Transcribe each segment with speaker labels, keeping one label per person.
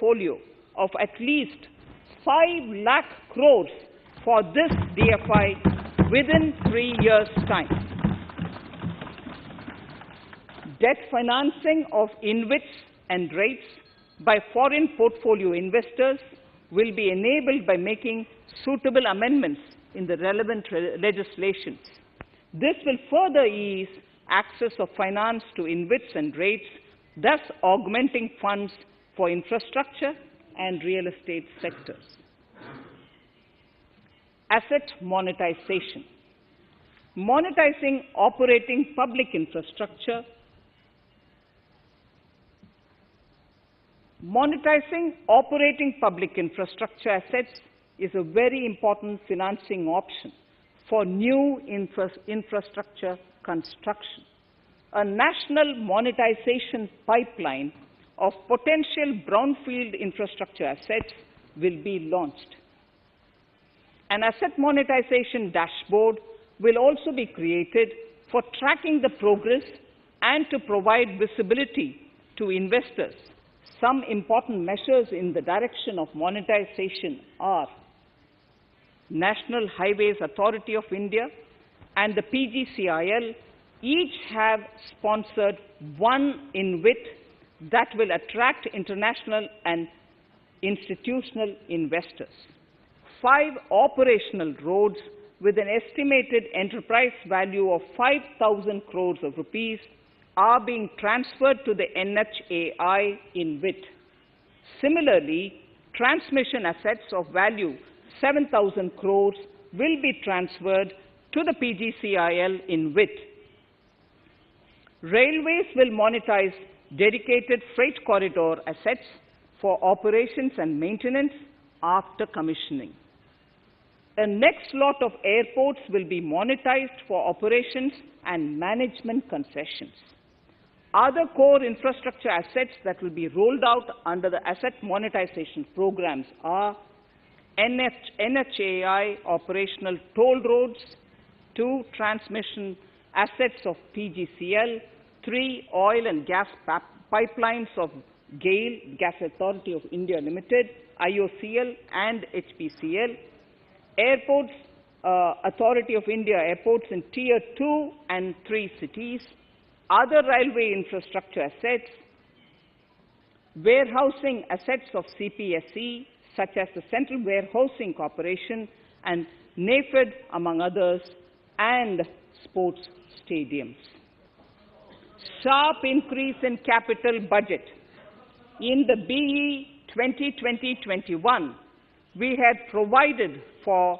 Speaker 1: portfolio of at least 5 lakh crores for this DFI within 3 years' time. Debt financing of InvITs and REITs by foreign portfolio investors will be enabled by making suitable amendments in the relevant legislations. This will further ease access of finance to InvITs and REITs, thus augmenting funds for infrastructure and real estate sectors. Asset monetization. Monetizing operating public infrastructure. Monetizing operating public infrastructure assets is a very important financing option for new infrastructure construction. A national monetization pipeline of potential brownfield infrastructure assets will be launched. An asset monetization dashboard will also be created for tracking the progress and to provide visibility to investors. Some important measures in the direction of monetization are National Highways Authority of India and the PGCIL each have sponsored one InvIT that will attract international and institutional investors. 5 operational roads with an estimated enterprise value of 5,000 crores of rupees are being transferred to the NHAI InvIT. Similarly, transmission assets of value 7,000 crores will be transferred to the PGCIL InvIT. Railways will monetize dedicated freight corridor assets for operations and maintenance after commissioning. A next lot of airports will be monetized for operations and management concessions. Other core infrastructure assets that will be rolled out under the asset monetization programs are NHAI operational toll roads, 2 transmission assets of PGCL, 3 oil and gas pipelines of GAIL, Gas Authority of India Limited, IOCL and HPCL, Airports Authority of India airports in Tier 2 and 3 cities, other railway infrastructure assets, warehousing assets of CPSE, such as the Central Warehousing Corporation and NAFED, among others, and sports stadiums. Sharp increase in capital budget. In the BE 2020-21, we had provided for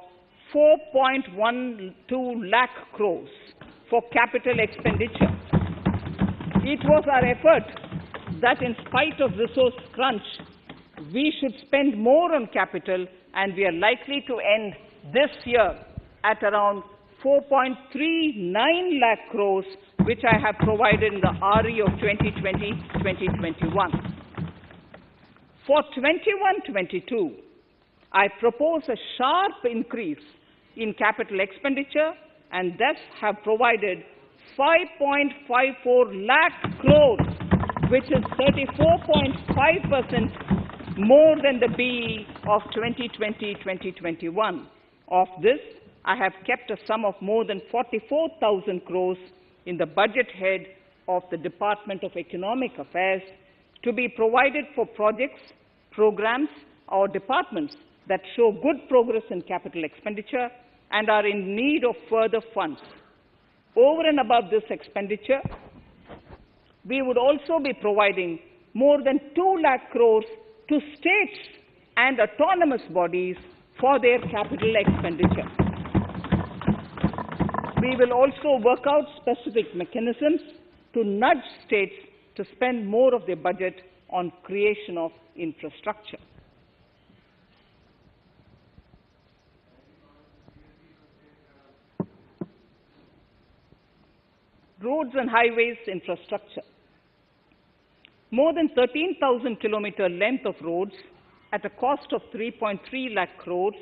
Speaker 1: 4.12 lakh crores for capital expenditure. It was our effort that in spite of resource crunch, we should spend more on capital, and we are likely to end this year at around 4.39 lakh crores, which I have provided in the RE of 2020-2021. For 21-22, I propose a sharp increase in capital expenditure and thus have provided 5.54 lakh crores, which is 34.5% more than the BE of 2020-2021. Of this, I have kept a sum of more than 44,000 crores in the budget head of the Department of Economic Affairs to be provided for projects, programs, or departments that show good progress in capital expenditure and are in need of further funds. Over and above this expenditure, we would also be providing more than 2 lakh crores to states and autonomous bodies for their capital expenditure. We will also work out specific mechanisms to nudge states to spend more of their budget on creation of infrastructure. Roads and highways infrastructure. More than 13,000 kilometer length of roads at a cost of 3.3 lakh crores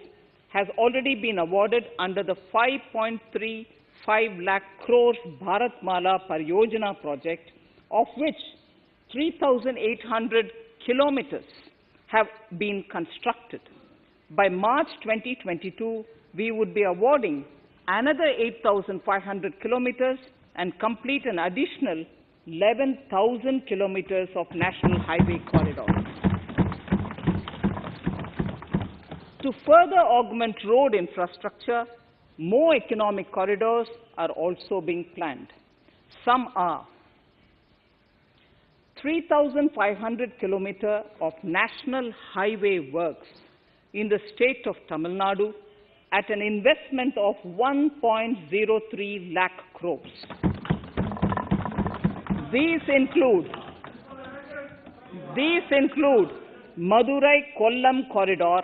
Speaker 1: has already been awarded under the 5.35 lakh crores Bharatmala Pariyojana project, of which 3,800 kilometers have been constructed. By March 2022, we would be awarding another 8,500 kilometers and complete an additional 11,000 kilometers of national highway corridors. To further augment road infrastructure, more economic corridors are also being planned. Some are 3,500 kilometers of national highway works in the state of Tamil Nadu at an investment of 1.03 lakh crores. These include Madurai-Kollam corridor,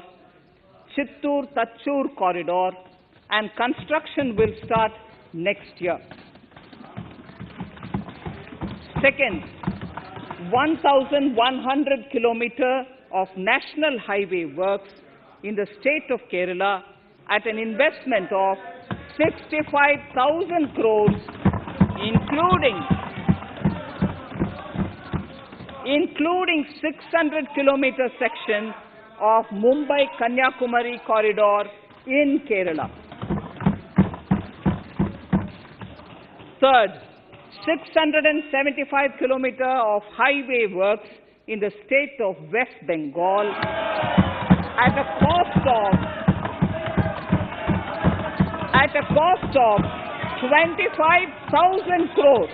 Speaker 1: Chittoor-Tachur corridor, and construction will start next year. Second, 1,100 kilometers of national highway works in the state of Kerala at an investment of 65,000 crores, including 600 kilometer section of Mumbai-Kanyakumari corridor in Kerala. Third, 675 kilometers of highway works in the state of West Bengal at a cost of 25,000 crores,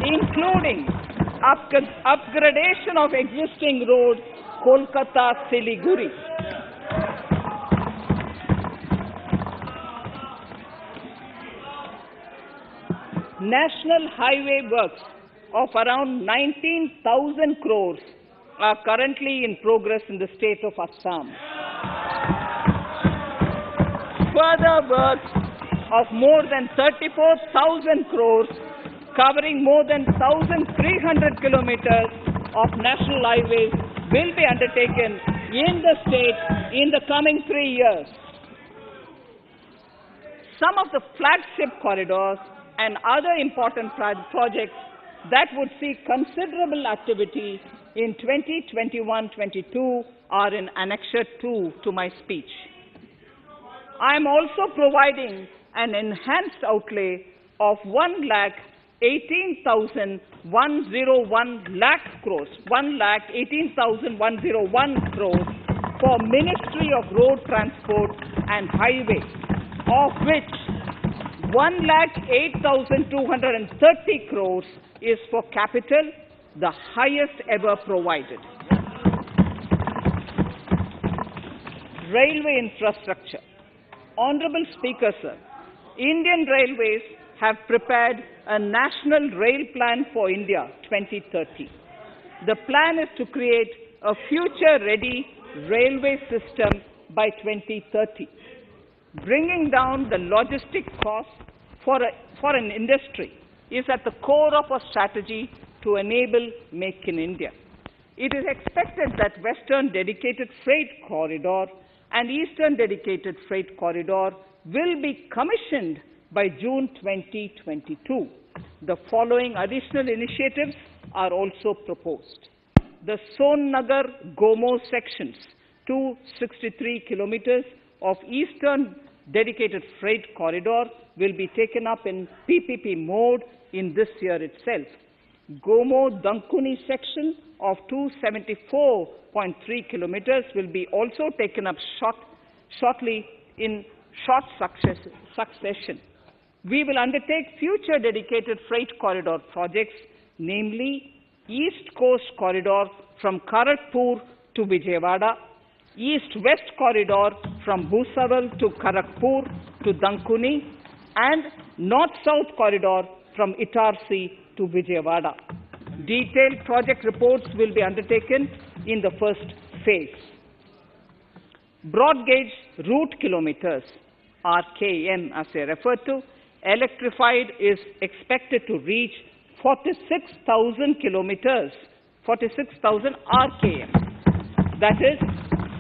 Speaker 1: including upgradation of existing road Kolkata-Siliguri. National highway works of around 19,000 crores are currently in progress in the state of Assam. Further works of more than 34,000 crores covering more than 1,300 kilometers of national highways will be undertaken in the state in the coming 3 years. Some of the flagship corridors and other important projects that would see considerable activity in 2021-22 are in Annexure 2 to my speech. I am also providing an enhanced outlay of 1,18,101 crores for Ministry of Road Transport and Highways, of which 1,08,230 crores is for capital, the highest ever provided. Railway infrastructure. Honorable Speaker, sir, Indian Railways have prepared a National Rail Plan for India 2030. The plan is to create a future-ready railway system by 2030. Bringing down the logistic costs for an industry is at the core of our strategy to enable Make in India. It is expected that Western Dedicated Freight Corridor and Eastern Dedicated Freight Corridor will be commissioned by June 2022. The following additional initiatives are also proposed. The Sonnagar-Gomo sections, 263 kilometers of Eastern Dedicated Freight Corridor will be taken up in PPP mode in this year itself. Gomo-Dankuni section of 274.3 kilometers will be also taken up shortly in short succession. We will undertake future dedicated freight corridor projects, namely East Coast Corridor from Kharagpur to Vijayawada, East-West Corridor from Bhusawal to Kharagpur to Dankuni, and North-South Corridor from Itarsi to Vijayawada. Detailed project reports will be undertaken in the first phase. Broad gauge route kilometers, RKM as I referred to, electrified is expected to reach 46,000 kilometers, 46,000 RKM. That is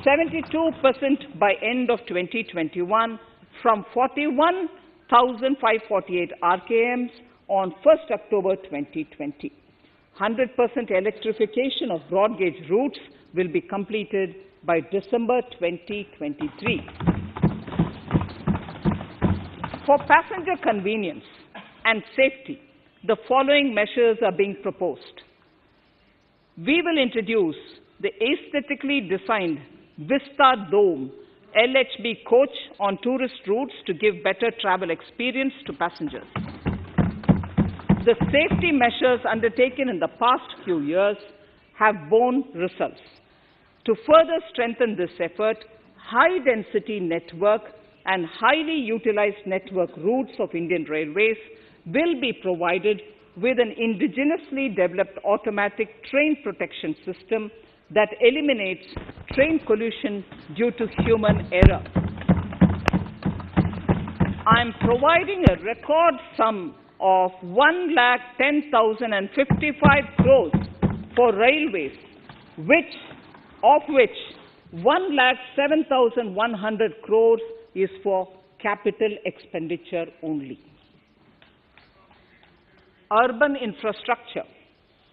Speaker 1: 72% by end of 2021 from 41,548 RKMs on 1st October 2020. 100% electrification of broad gauge routes will be completed by December 2023. For passenger convenience and safety, the following measures are being proposed. We will introduce the aesthetically designed Vista Dome LHB coach on tourist routes to give better travel experience to passengers. The safety measures undertaken in the past few years have borne results. To further strengthen this effort, high-density network and highly utilized network routes of Indian Railways will be provided with an indigenously developed automatic train protection system that eliminates train collision due to human error. I am providing a record sum of 1,10,055 crores for railways, of which 1,07,100 crores is for capital expenditure only. Urban infrastructure.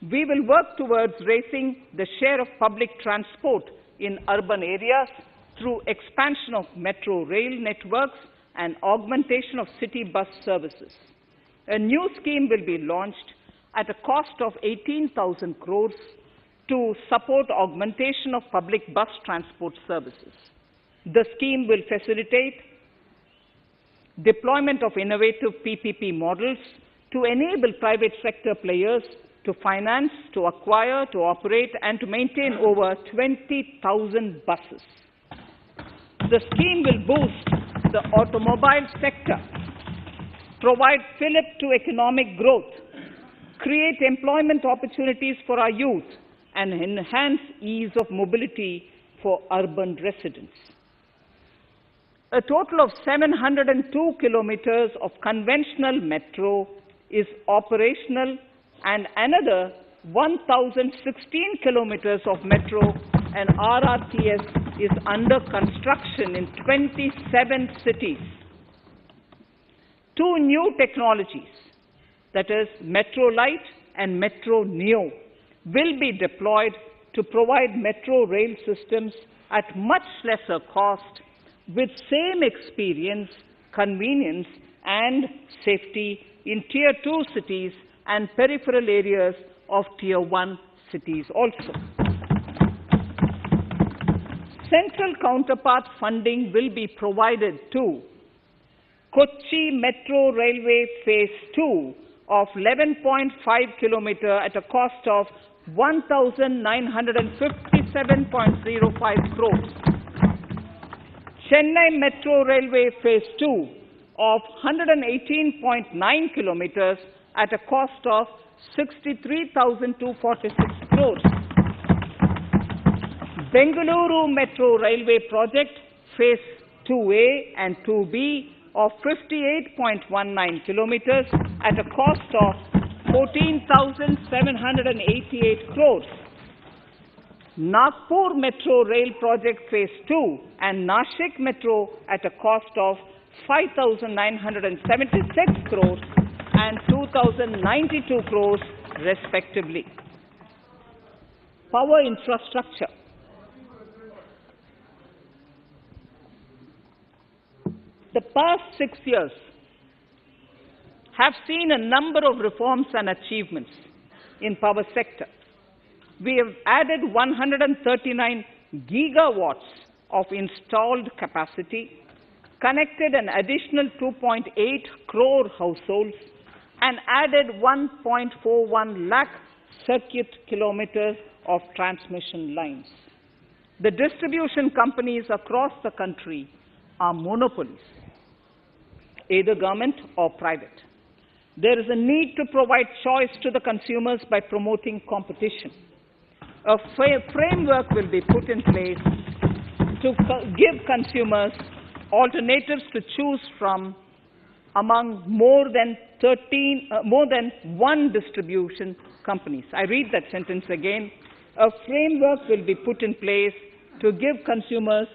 Speaker 1: We will work towards raising the share of public transport in urban areas through expansion of metro rail networks and augmentation of city bus services. A new scheme will be launched at a cost of 18,000 crores to support augmentation of public bus transport services. The scheme will facilitate deployment of innovative PPP models to enable private sector players to finance, to acquire, to operate, and to maintain over 20,000 buses. The scheme will boost the automobile sector, provide fillip to economic growth, create employment opportunities for our youth, and enhance ease of mobility for urban residents. A total of 702 kilometers of conventional metro is operational, and another 1,016 kilometers of metro and RRTS is under construction in 27 cities. Two new technologies, that is Metro Light and Metro Neo, will be deployed to provide metro rail systems at much lesser cost with same experience, convenience, and safety in Tier 2 cities and peripheral areas of Tier 1 cities also. Central counterpart funding will be provided to Kochi Metro Railway Phase 2 of 11.5 kilometer at a cost of 1,957.05 crores. Chennai Metro Railway Phase 2 of 118.9 kilometers at a cost of 63,246 crores. Bengaluru Metro Railway Project Phase 2A and 2B of 58.19 kilometers at a cost of 14,788 crores. Nagpur Metro Rail Project Phase 2 and Nashik Metro at a cost of 5,976 crores and 2,092 crores respectively. Power infrastructure. The past 6 years have seen a number of reforms and achievements in power sector. We have added 139 gigawatts of installed capacity, connected an additional 2.8 crore households, and added 1.41 lakh circuit kilometers of transmission lines. The distribution companies across the country are monopolies, either government or private. There is a need to provide choice to the consumers by promoting competition. A framework will be put in place to give consumers alternatives to choose from among more than one distribution companies. I read that sentence again. A framework will be put in place to give consumers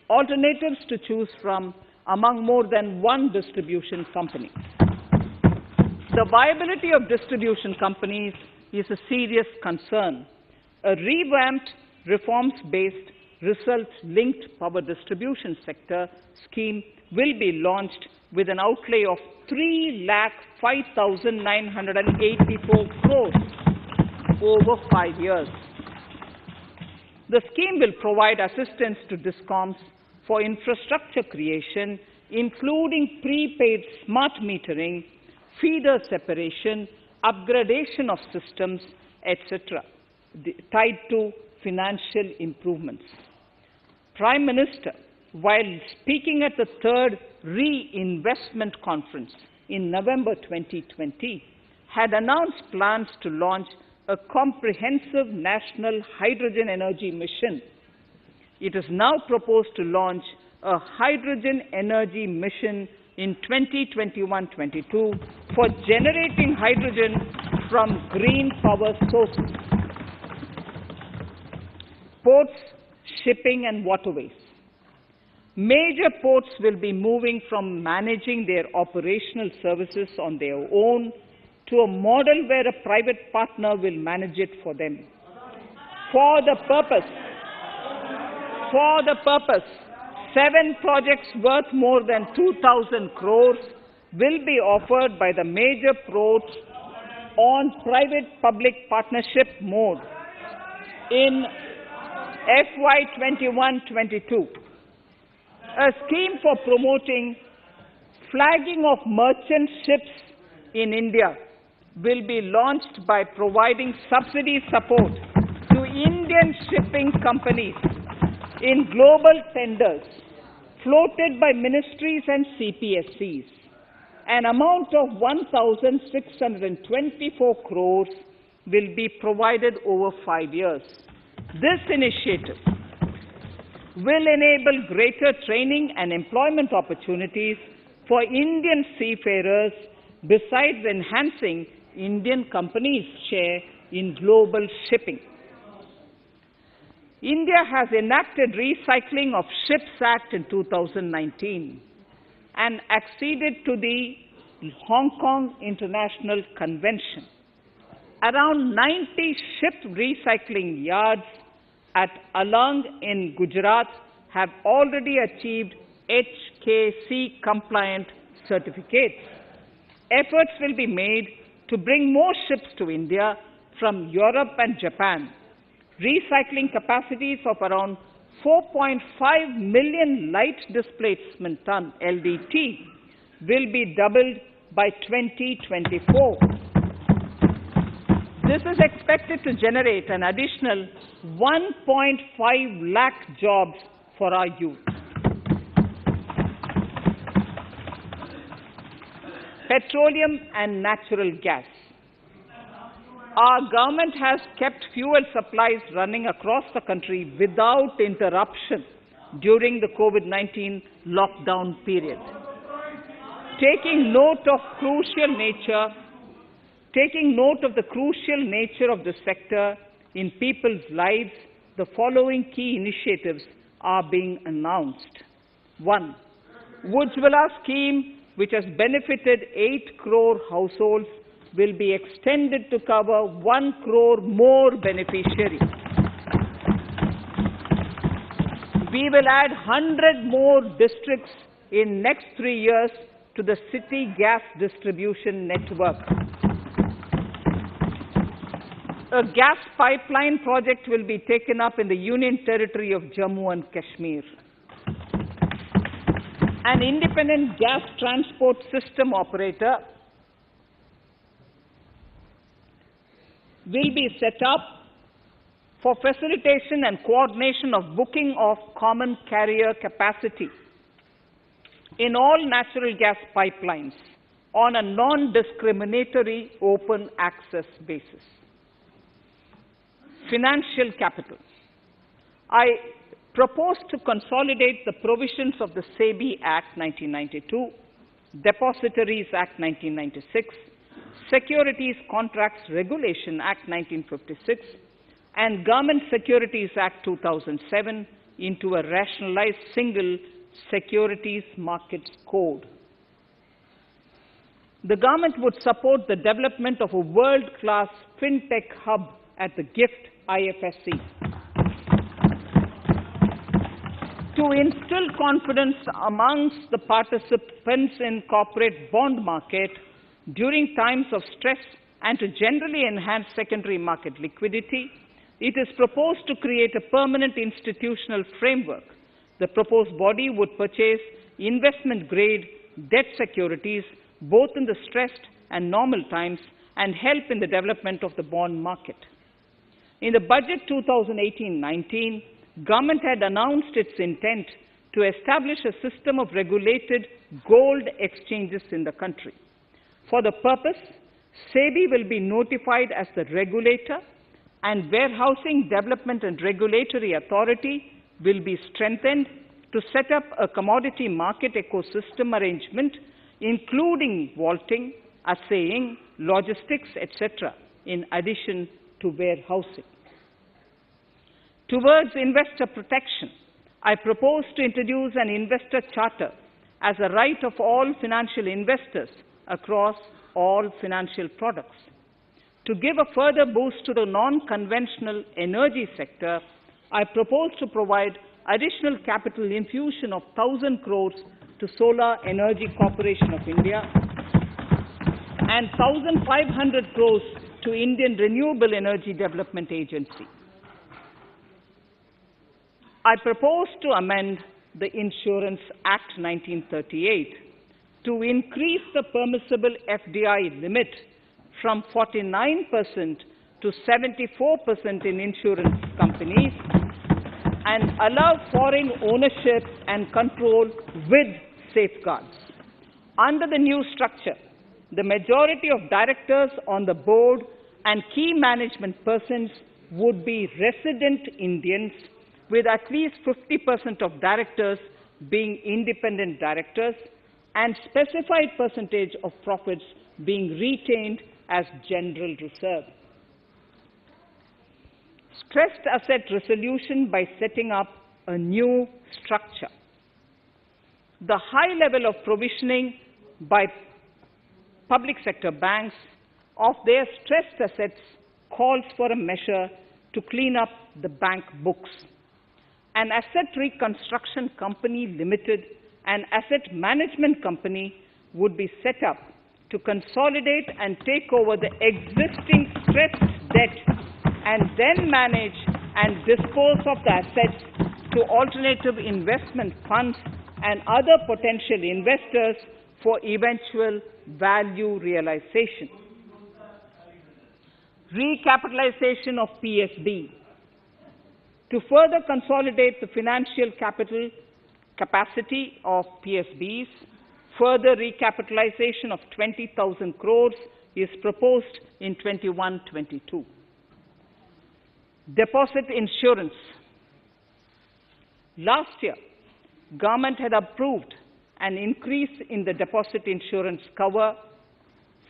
Speaker 1: alternatives to choose from among more than one distribution company. The viability of distribution companies is a serious concern. A revamped reforms-based, results-linked power distribution sector scheme will be launched with an outlay of 3,05,984 crores over 5 years. The scheme will provide assistance to DISCOMs for infrastructure creation, including prepaid smart metering, feeder separation, upgradation of systems, etc., tied to financial improvements. Prime Minister, while speaking at the third Reinvestment Conference in November 2020, had announced plans to launch a comprehensive national hydrogen energy mission. It is now proposed to launch a hydrogen energy mission in 2021-22 for generating hydrogen from green power sources. Ports, shipping and waterways. Major ports will be moving from managing their operational services on their own to a model where a private partner will manage it for them. For the purpose, 7 projects worth more than 2,000 crores will be offered by the major ports on private-public partnership mode in FY 21-22. A scheme for promoting flagging of merchant ships in India will be launched by providing subsidy support to Indian shipping companies in global tenders floated by ministries and CPSCs. An amount of 1,624 crores will be provided over 5 years. This initiative will enable greater training and employment opportunities for Indian seafarers, besides enhancing Indian companies' share in global shipping. India has enacted Recycling of Ships Act in 2019 and acceded to the Hong Kong International Convention. Around 90 ship recycling yards at Alang in Gujarat have already achieved HKC-compliant certificates. Efforts will be made to bring more ships to India from Europe and Japan. Recycling capacities of around 4.5 million light displacement ton LDT will be doubled by 2024. This is expected to generate an additional 1.5 lakh jobs for our youth. Petroleum and natural gas. Our government has kept fuel supplies running across the country without interruption during the COVID-19 lockdown period. Taking note of the crucial nature of the sector in people's lives, the following key initiatives are being announced. 1. Ujjwala scheme, which has benefited 8 crore households, will be extended to cover 1 crore more beneficiaries. We will add 100 more districts in next 3 years to the city gas distribution network. A gas pipeline project will be taken up in the Union Territory of Jammu and Kashmir. An independent gas transport system operator will be set up for facilitation and coordination of booking of common carrier capacity in all natural gas pipelines on a non-discriminatory open access basis. Financial capital. I propose to consolidate the provisions of the SEBI Act 1992, Depositories Act 1996, Securities Contracts Regulation Act 1956, and Government Securities Act 2007 into a rationalized single Securities Markets Code. The government would support the development of a world-class fintech hub at the GIFT IFSC. To instill confidence amongst the participants in corporate bond market during times of stress and to generally enhance secondary market liquidity, it is proposed to create a permanent institutional framework. The proposed body would purchase investment-grade debt securities both in the stressed and normal times and help in the development of the bond market. In the budget 2018-19, Government had announced its intent to establish a system of regulated gold exchanges in the country. For the purpose, SEBI will be notified as the regulator, and Warehousing Development and Regulatory Authority will be strengthened to set up a commodity market ecosystem arrangement, including vaulting, assaying, logistics, etc., in addition to warehousing. Towards investor protection, I propose to introduce an investor charter as a right of all financial investors across all financial products. To give a further boost to the non-conventional energy sector, I propose to provide additional capital infusion of 1,000 crores to Solar Energy Corporation of India and 1,500 crores to Indian Renewable Energy Development Agency. I propose to amend the Insurance Act 1938 to increase the permissible FDI limit from 49% to 74% in insurance companies and allow foreign ownership and control with safeguards. Under the new structure, the majority of directors on the board and key management persons would be resident Indians, with at least 50% of directors being independent directors and specified percentage of profits being retained as general reserve. Stressed asset resolution by setting up a new structure. The high level of provisioning by public sector banks of their stressed assets calls for a measure to clean up the bank books. An asset reconstruction company limited, an asset management company would be set up to consolidate and take over the existing stressed debt and then manage and dispose of the assets to alternative investment funds and other potential investors for eventual value realization. Recapitalization of PSB. To further consolidate the financial capital capacity of PSBs, further recapitalization of 20,000 crores is proposed in 21-22. Deposit insurance. Last year, Government had approved an increase in the deposit insurance cover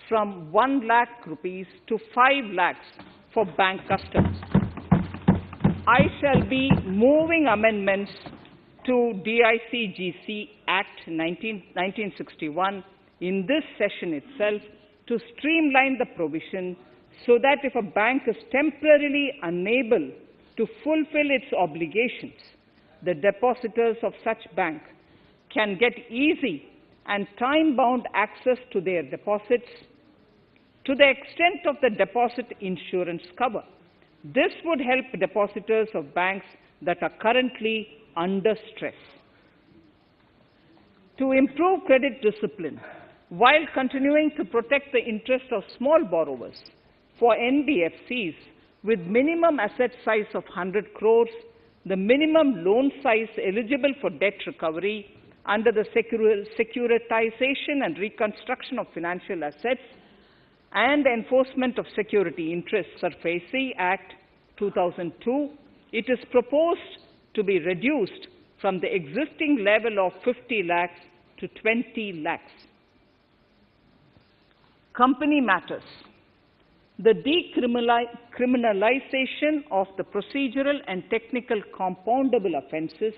Speaker 1: from 1 lakh rupees to 5 lakhs for bank customers. I shall be moving amendments to DICGC Act 1961 in this session itself to streamline the provision so that if a bank is temporarily unable to fulfill its obligations, the depositors of such bank can get easy and time-bound access to their deposits to the extent of the deposit insurance cover. This would help depositors of banks that are currently under stress. To improve credit discipline, while continuing to protect the interest of small borrowers, for NBFCs with minimum asset size of 100 crores, the minimum loan size eligible for debt recovery under the Securitization and Reconstruction of Financial Assets and Enforcement of Security Interests, SARFAESI Act 2002, it is proposed to be reduced from the existing level of 50 lakhs to 20 lakhs. Company matters. The decriminalization of the procedural and technical compoundable offences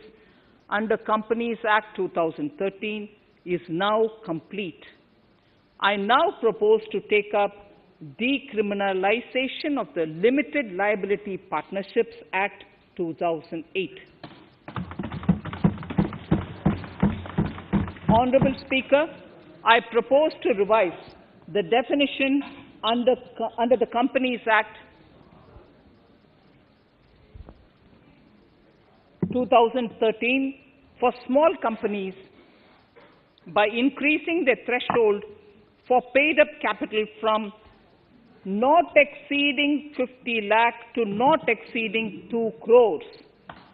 Speaker 1: under Companies Act 2013 is now complete. I now propose to take up decriminalization of the Limited Liability Partnerships Act 2008. Honorable Speaker, I propose to revise the definition under the Companies Act 2013 for small companies by increasing the threshold for paid-up capital from not exceeding 50 lakh to not exceeding 2 crores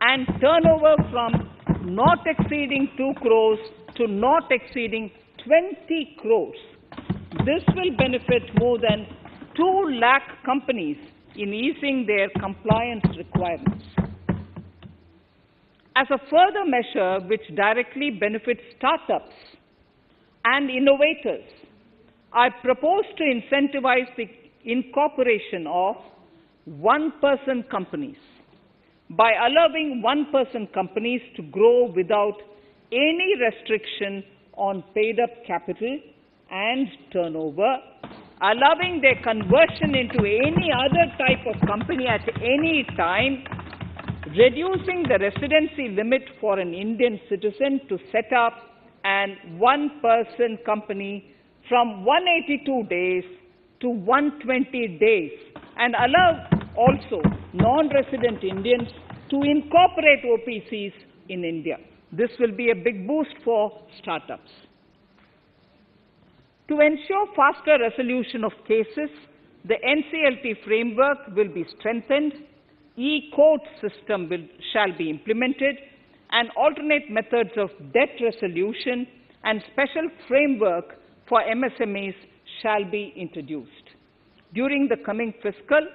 Speaker 1: and turnover from not exceeding 2 crores to not exceeding 20 crores. This will benefit more than 2 lakh companies in easing their compliance requirements. As a further measure which directly benefits startups and innovators, I propose to incentivize the incorporation of one-person companies by allowing one-person companies to grow without any restriction on paid-up capital and turnover, allowing their conversion into any other type of company at any time, reducing the residency limit for an Indian citizen to set up an one-person company from 182 days to 120 days, and allow also non-resident Indians to incorporate OPCs in India. This will be a big boost for startups. To ensure faster resolution of cases, the NCLT framework will be strengthened, e-court system shall be implemented, and alternate methods of debt resolution and special framework for MSMEs shall be introduced. During the coming fiscal,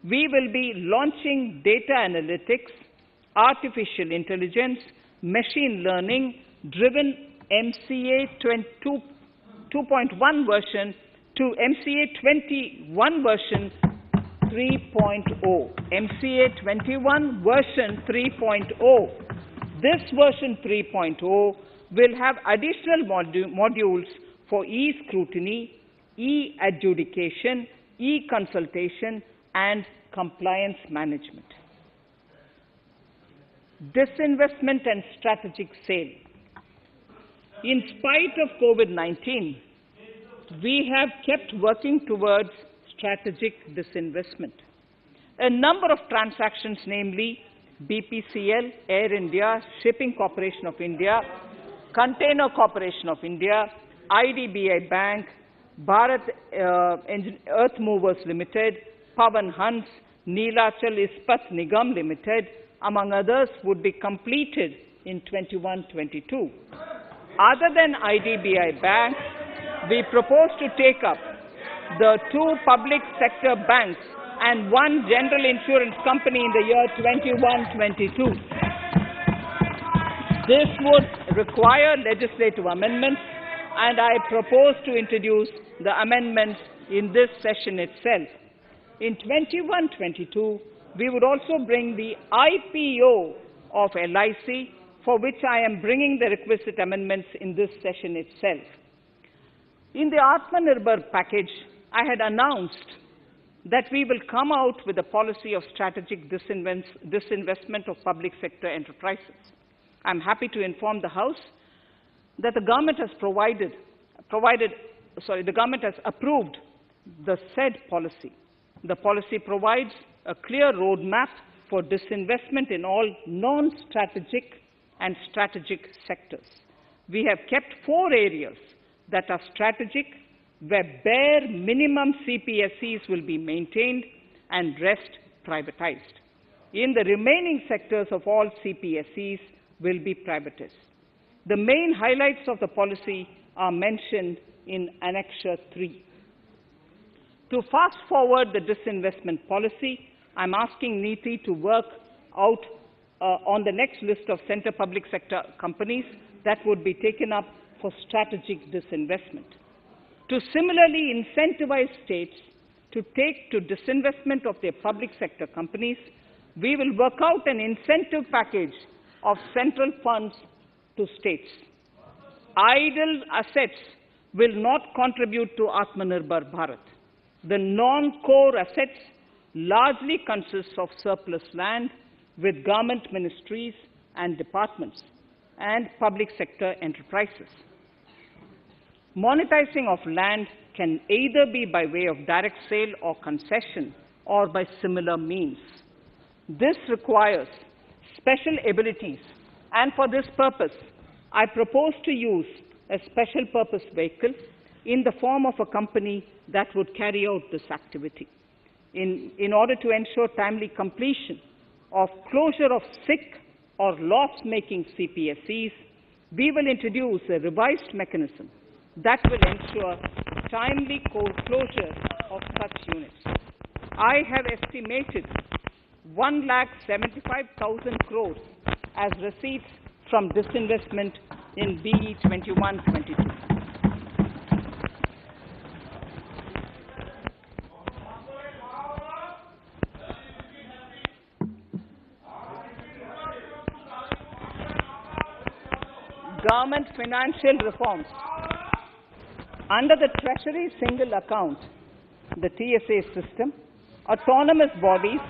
Speaker 1: we will be launching data analytics, artificial intelligence, machine learning driven MCA 2.1 version to MCA 21 version 3.0. MCA 21 version 3.0. This version 3.0 will have additional modules for e-scrutiny, e-adjudication, e-consultation, and compliance management. Disinvestment and strategic sale. In spite of COVID-19, we have kept working towards strategic disinvestment. A number of transactions, namely BPCL, Air India, Shipping Corporation of India, Container Corporation of India, IDBI Bank, Bharat Earth Movers Limited, Pavan Hans, Neelachal Ispat Nigam Limited, among others, would be completed in 21-22. Other than IDBI Bank, we propose to take up the 2 public sector banks and 1 general insurance company in the year 21-22. This would require legislative amendments, and I propose to introduce the amendments in this session itself. In 21-22, we would also bring the IPO of LIC, for which I am bringing the requisite amendments in this session itself. In the Atmanirbhar package, I had announced that we will come out with a policy of strategic disinvestment of public sector enterprises. I'm happy to inform the House that the government has the government has approved the said policy. The policy provides a clear roadmap for disinvestment in all non-strategic and strategic sectors. We have kept 4 areas that are strategic, where bare minimum CPSEs will be maintained and rest privatized. In the remaining sectors of all CPSEs will be privatized. The main highlights of the policy are mentioned in Annexure 3. To fast forward the disinvestment policy, I'm asking NITI to work out on the next list of centre public sector companies that would be taken up for strategic disinvestment. To similarly incentivize states to take to disinvestment of their public sector companies, we will work out an incentive package of central funds to states. Idle assets will not contribute to Atmanirbhar Bharat. The non-core assets largely consist of surplus land with government ministries and departments and public sector enterprises. Monetizing of land can either be by way of direct sale or concession or by similar means. This requires special abilities, and for this purpose, I propose to use a special purpose vehicle in the form of a company that would carry out this activity. In order to ensure timely completion of closure of sick or loss-making CPSEs, we will introduce a revised mechanism that will ensure timely closure of such units. I have estimated 1,75,000 crores as receipts from disinvestment in BE 21-22. Government financial reforms. Under the Treasury single account, the TSA system, autonomous bodies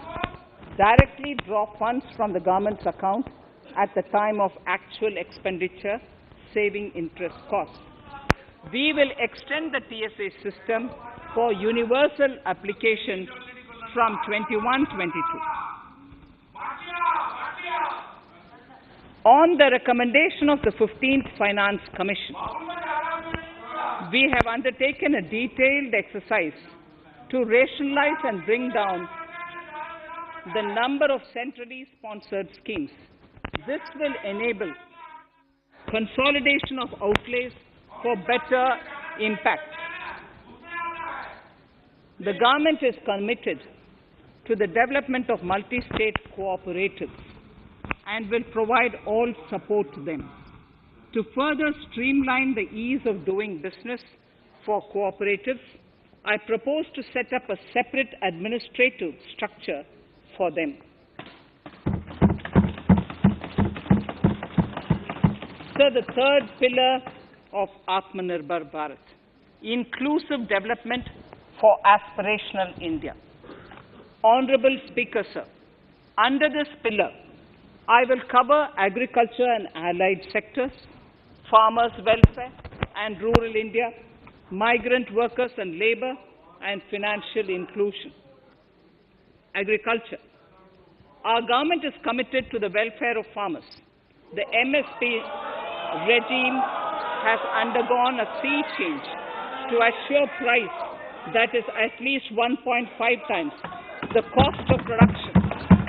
Speaker 1: directly draw funds from the government's account at the time of actual expenditure, saving interest costs. We will extend the TSA system for universal application from 21-22. On the recommendation of the 15th Finance Commission, we have undertaken a detailed exercise to rationalize and bring down the number of centrally sponsored schemes. This will enable consolidation of outlays for better impact. The government is committed to the development of multi-state cooperatives and will provide all support to them. To further streamline the ease of doing business for cooperatives, I propose to set up a separate administrative structure for them. So the third pillar of Atmanirbhar Bharat, inclusive development for aspirational India. Honorable Speaker, sir, under this pillar, I will cover agriculture and allied sectors, farmers' welfare and rural India, migrant workers and labor, and financial inclusion. Agriculture. Our government is committed to the welfare of farmers. The MSP regime has undergone a sea change to assure price that is at least 1.5 times the cost of production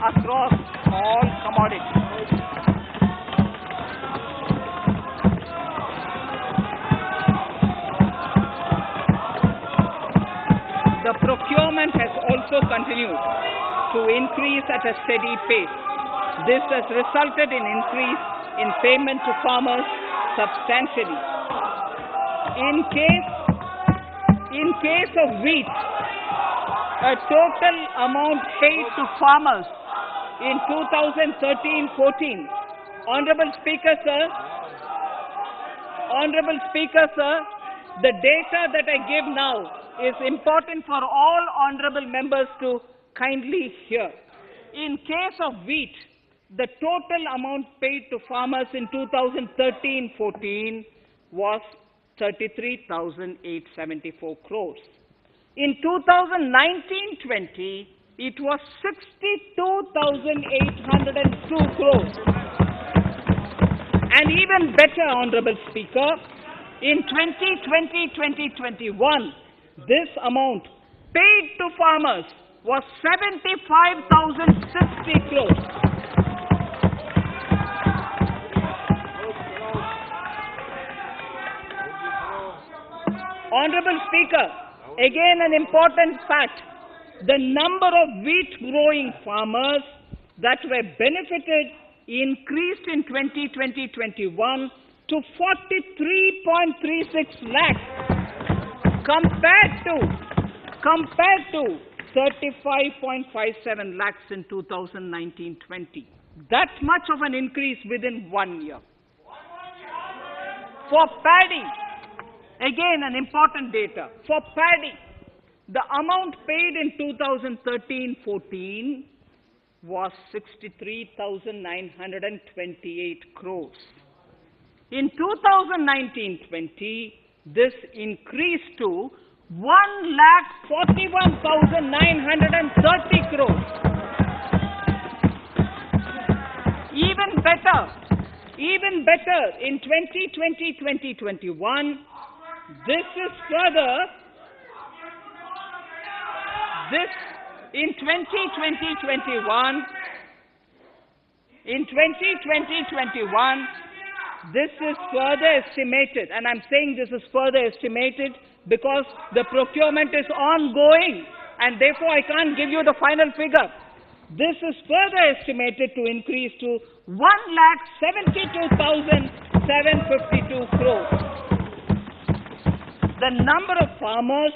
Speaker 1: across all commodities. The procurement has also continued to increase at a steady pace. This has resulted in increase in payment to farmers substantially. In case of wheat, a total amount paid to farmers in 2013-14. Honorable Speaker, sir, the data that I give now is important for all honorable members to kindly hear. In case of wheat, the total amount paid to farmers in 2013-14 was 33,874 crores. In 2019-20, it was 62,802 crores. And even better, Honorable Speaker, in 2020-2021, this amount paid to farmers was 75,060 crores. Honorable Speaker, again an important fact, the number of wheat growing farmers that were benefited increased in 2020-21 to 43.36 lakhs compared to 35.57 lakhs in 2019-20. That much of an increase within 1 year. For paddy, again an important data. For paddy, the amount paid in 2013-14 was 63,928 crores. In 2019-20, this increased to 1,41,930 crores. Even better, in 2020-2021, this is further, in 2020-21, this is further estimated, and I'm saying this is further estimated because the procurement is ongoing, and therefore I can't give you the final figure. This is further estimated to increase to 1,72,752 crores. The number of farmers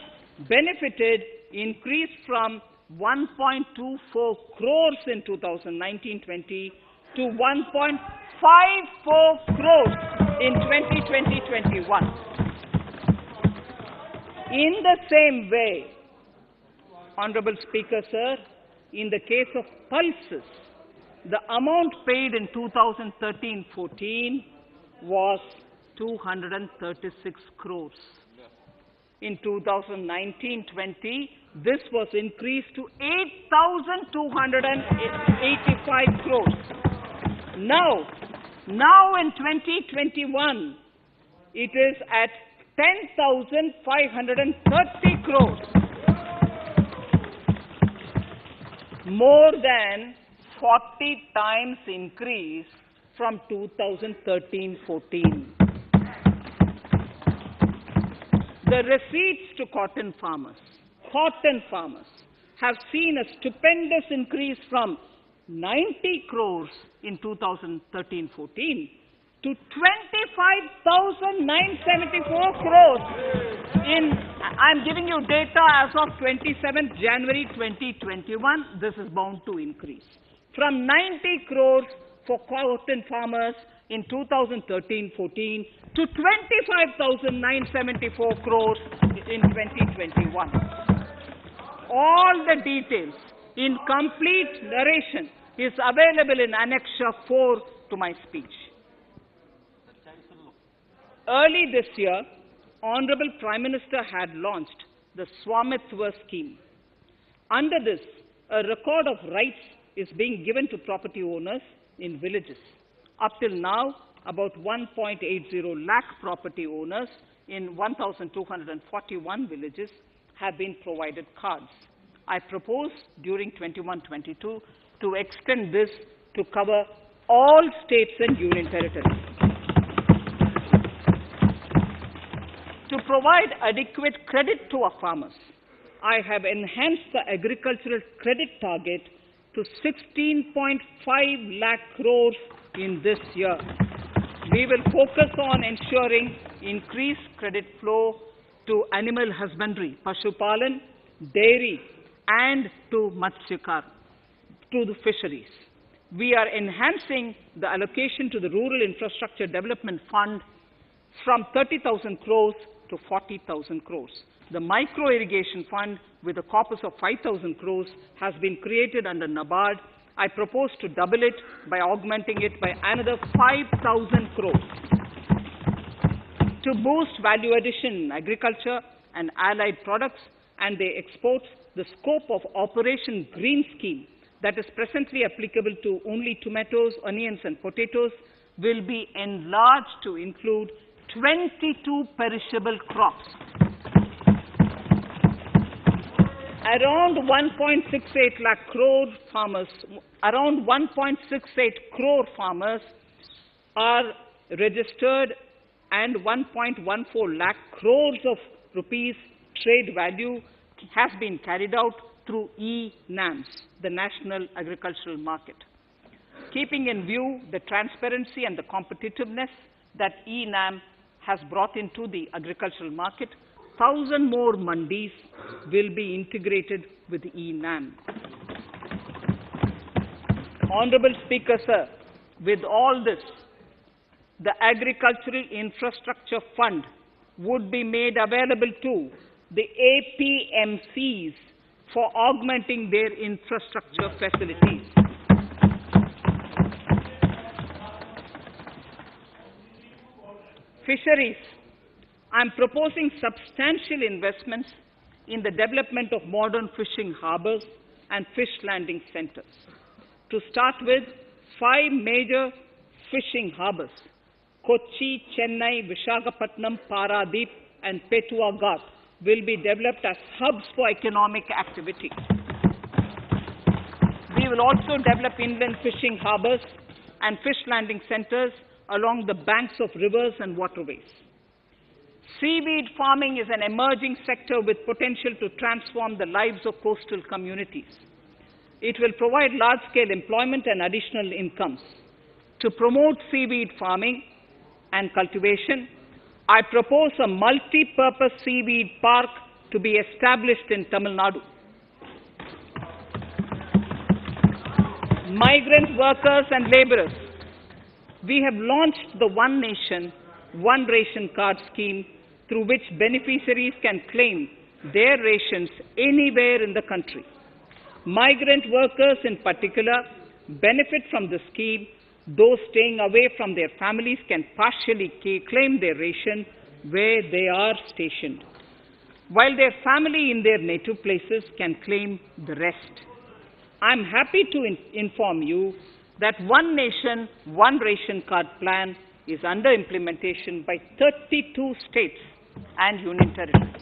Speaker 1: benefited increased from 1.24 crores in 2019-20 to 1.54 crores in 2020-21. In the same way, Honorable Speaker, sir, in the case of pulses, the amount paid in 2013-14 was 236 crores. In 2019-20, this was increased to 8,285 crores. Now in 2021, it is at 10,530 crores. More than 40 times increase from 2013-14. The receipts to cotton farmers have seen a stupendous increase from 90 crores in 2013-14 to 25,974 crores I'm giving you data as of 27th January 2021. This is bound to increase. From 90 crores for cotton farmers in 2013-14 to 25,974 crores in 2021. All the details in complete narration is available in Annexure 4 to my speech. Early this year, Honorable Prime Minister had launched the Swamitva scheme. Under this, a record of rights is being given to property owners in villages. Up till now, about 1.80 lakh property owners in 1,241 villages have been provided cards. I propose during 21-22 to extend this to cover all states and union territories. To provide adequate credit to our farmers, I have enhanced the agricultural credit target to 16.5 lakh crores in this year. We will focus on ensuring increased credit flow to animal husbandry, Pashupalan, dairy, and to Matsyakar, to the fisheries. We are enhancing the allocation to the Rural Infrastructure Development Fund from 30,000 crores to 40,000 crores. The Micro Irrigation Fund, with a corpus of 5,000 crores, has been created under NABARD. I propose to double it by augmenting it by another 5,000 crores. To boost value addition in agriculture and allied products and their exports, the scope of Operation Green Scheme, that is presently applicable to only tomatoes, onions, and potatoes, will be enlarged to include 22 perishable crops. Around 1.68 lakh crore farmers, around 1.68 crore farmers are registered, and 1.14 lakh crores of rupees trade value has been carried out through e-NAMs, the National Agricultural Market. Keeping in view the transparency and the competitiveness that e-NAM has brought into the agricultural market, 1,000 more mandis will be integrated with e-NAM. Honorable Speaker, sir, with all this, the Agricultural Infrastructure Fund would be made available to the APMCs for augmenting their infrastructure facilities. Fisheries. I'm proposing substantial investments in the development of modern fishing harbors and fish landing centers. To start with, 5 major fishing harbors, Kochi, Chennai, Visakhapatnam, Paradip, and Petua Ghat, will be developed as hubs for economic activity. We will also develop inland fishing harbors and fish landing centers along the banks of rivers and waterways. Seaweed farming is an emerging sector with potential to transform the lives of coastal communities. It will provide large-scale employment and additional incomes. To promote seaweed farming and cultivation, I propose a multi-purpose seaweed park to be established in Tamil Nadu. Migrant workers and laborers. We have launched the One Nation, One Ration Card scheme, through which beneficiaries can claim their rations anywhere in the country. Migrant workers in particular benefit from the scheme. Those staying away from their families can partially claim their ration where they are stationed, while their family in their native places can claim the rest. I'm happy to inform you that One Nation, One Ration Card plan is under implementation by 32 states and union territories,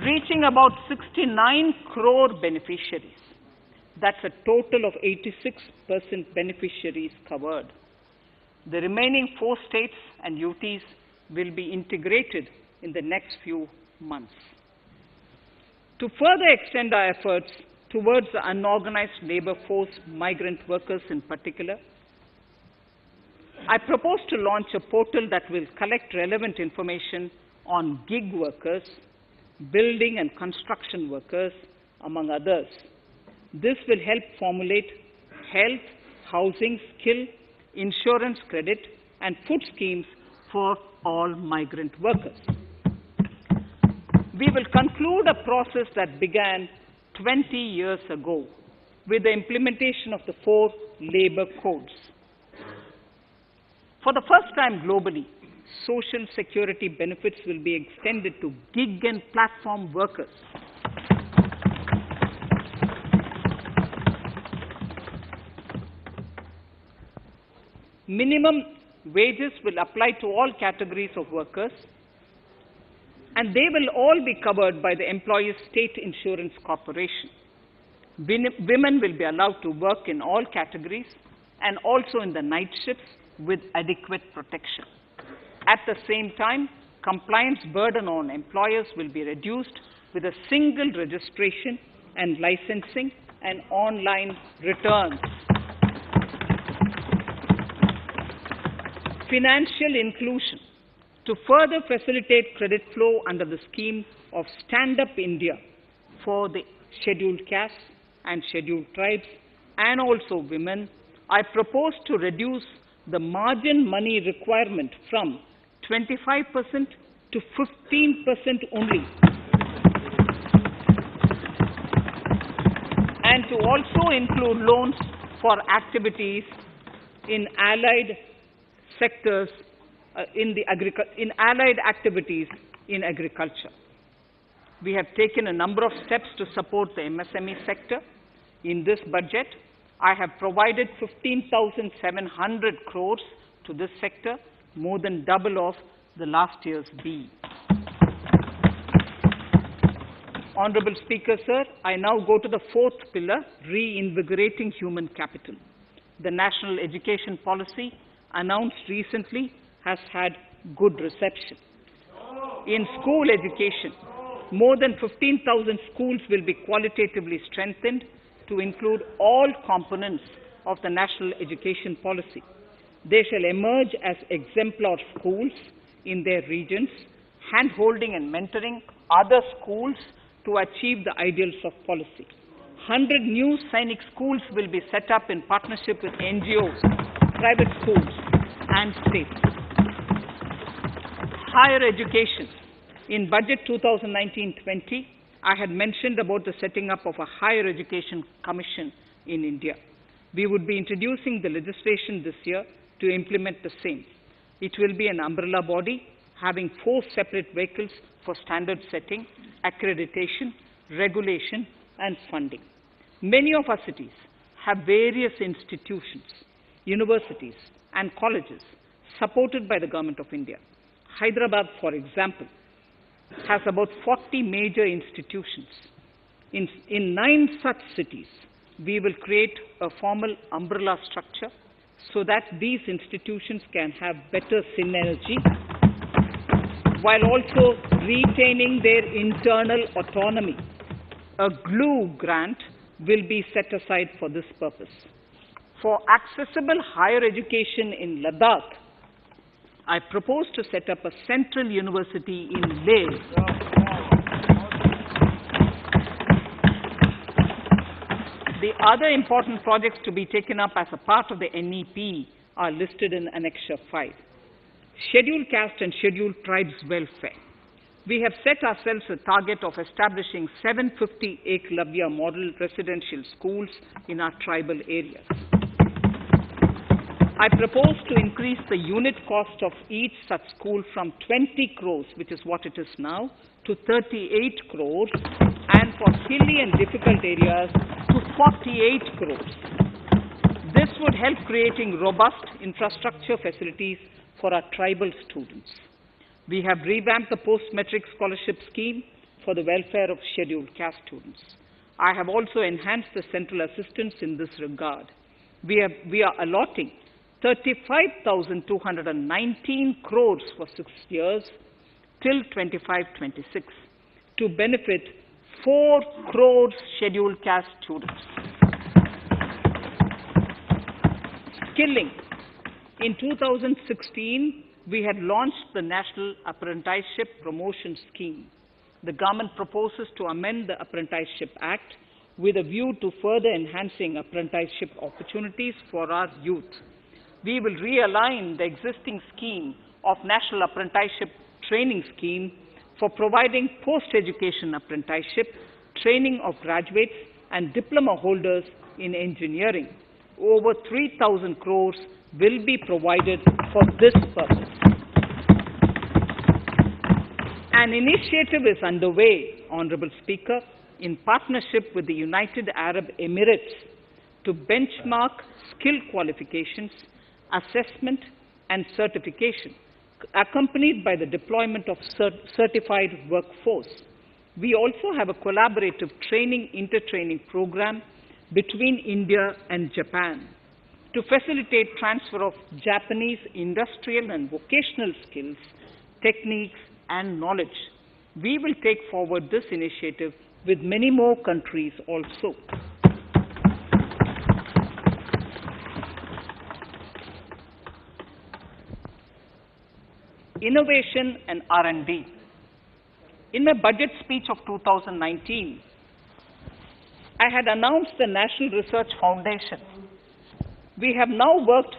Speaker 1: reaching about 69 crore beneficiaries. That's a total of 86% beneficiaries covered. The remaining 4 states and UTs will be integrated in the next few months. To further extend our efforts towards the unorganized labor force, migrant workers in particular, I propose to launch a portal that will collect relevant information on gig workers, building and construction workers, among others. This will help formulate health, housing, skill, insurance credit, and food schemes for all migrant workers. We will conclude a process that began 20 years ago with the implementation of the 4 labor codes. For the first time globally, social security benefits will be extended to gig and platform workers. Minimum wages will apply to all categories of workers, and they will all be covered by the Employees State Insurance Corporation. Women will be allowed to work in all categories and also in the night shifts with adequate protection. At the same time, compliance burden on employers will be reduced with a single registration and licensing and online returns. Financial inclusion. To further facilitate credit flow under the scheme of Stand Up India for the scheduled castes and scheduled tribes and also women, I propose to reduce the margin money requirement from 25% to 15% only, and to also include loans for activities in allied sectors, in allied activities in agriculture. We have taken a number of steps to support the MSME sector. In this budget, I have provided 15,700 crores to this sector, more than double of the last year's BE. Honorable Speaker, sir, I now go to the 4th pillar, reinvigorating human capital. The national education policy announced recently has had good reception. In school education, more than 15,000 schools will be qualitatively strengthened to include all components of the national education policy. They shall emerge as exemplar schools in their regions, hand-holding and mentoring other schools to achieve the ideals of policy. 100 new Sainik schools will be set up in partnership with NGOs, private schools, and states. Higher education. In Budget 2019-20, I had mentioned about the setting up of a higher education commission in India. We would be introducing the legislation this year to implement the same. It will be an umbrella body having 4 separate vehicles for standard setting, accreditation, regulation, and funding. Many of our cities have various institutions, universities, and colleges supported by the Government of India. Hyderabad, for example, has about 40 major institutions. In 9 such cities, we will create a formal umbrella structure so that these institutions can have better synergy while also retaining their internal autonomy. A glue grant will be set aside for this purpose. For accessible higher education in Ladakh, I propose to set up a central university in Leh. The other important projects to be taken up as a part of the NEP are listed in Annexure 5. Scheduled caste and scheduled tribes welfare. We have set ourselves a target of establishing 750 Eklavya model residential schools in our tribal areas. I propose to increase the unit cost of each such school from 20 crores, which is what it is now, to 38 crores, and for hilly and difficult areas to 48 crores. This would help creating robust infrastructure facilities for our tribal students. We have revamped the post-metric scholarship scheme for the welfare of scheduled caste students. I have also enhanced the central assistance in this regard. We are allotting 35,219 crores for 6 years till 25-26 to benefit 4 crores scheduled caste students. Skilling. In 2016, we had launched the National Apprenticeship Promotion Scheme. The government proposes to amend the Apprenticeship Act with a view to further enhancing apprenticeship opportunities for our youth. We will realign the existing scheme of National Apprenticeship Training Scheme for providing post-education apprenticeship, training of graduates and diploma holders in engineering. Over 3,000 crores will be provided for this purpose. An initiative is underway, Honorable Speaker, in partnership with the United Arab Emirates to benchmark skill qualifications, assessment and certification, accompanied by the deployment of certified workforce. We also have a collaborative training, intertraining program between India and Japan to facilitate transfer of Japanese industrial and vocational skills, techniques, and knowledge. We will take forward this initiative with many more countries also. Innovation and R&D. In my budget speech of 2019, I had announced the National Research Foundation. We have now worked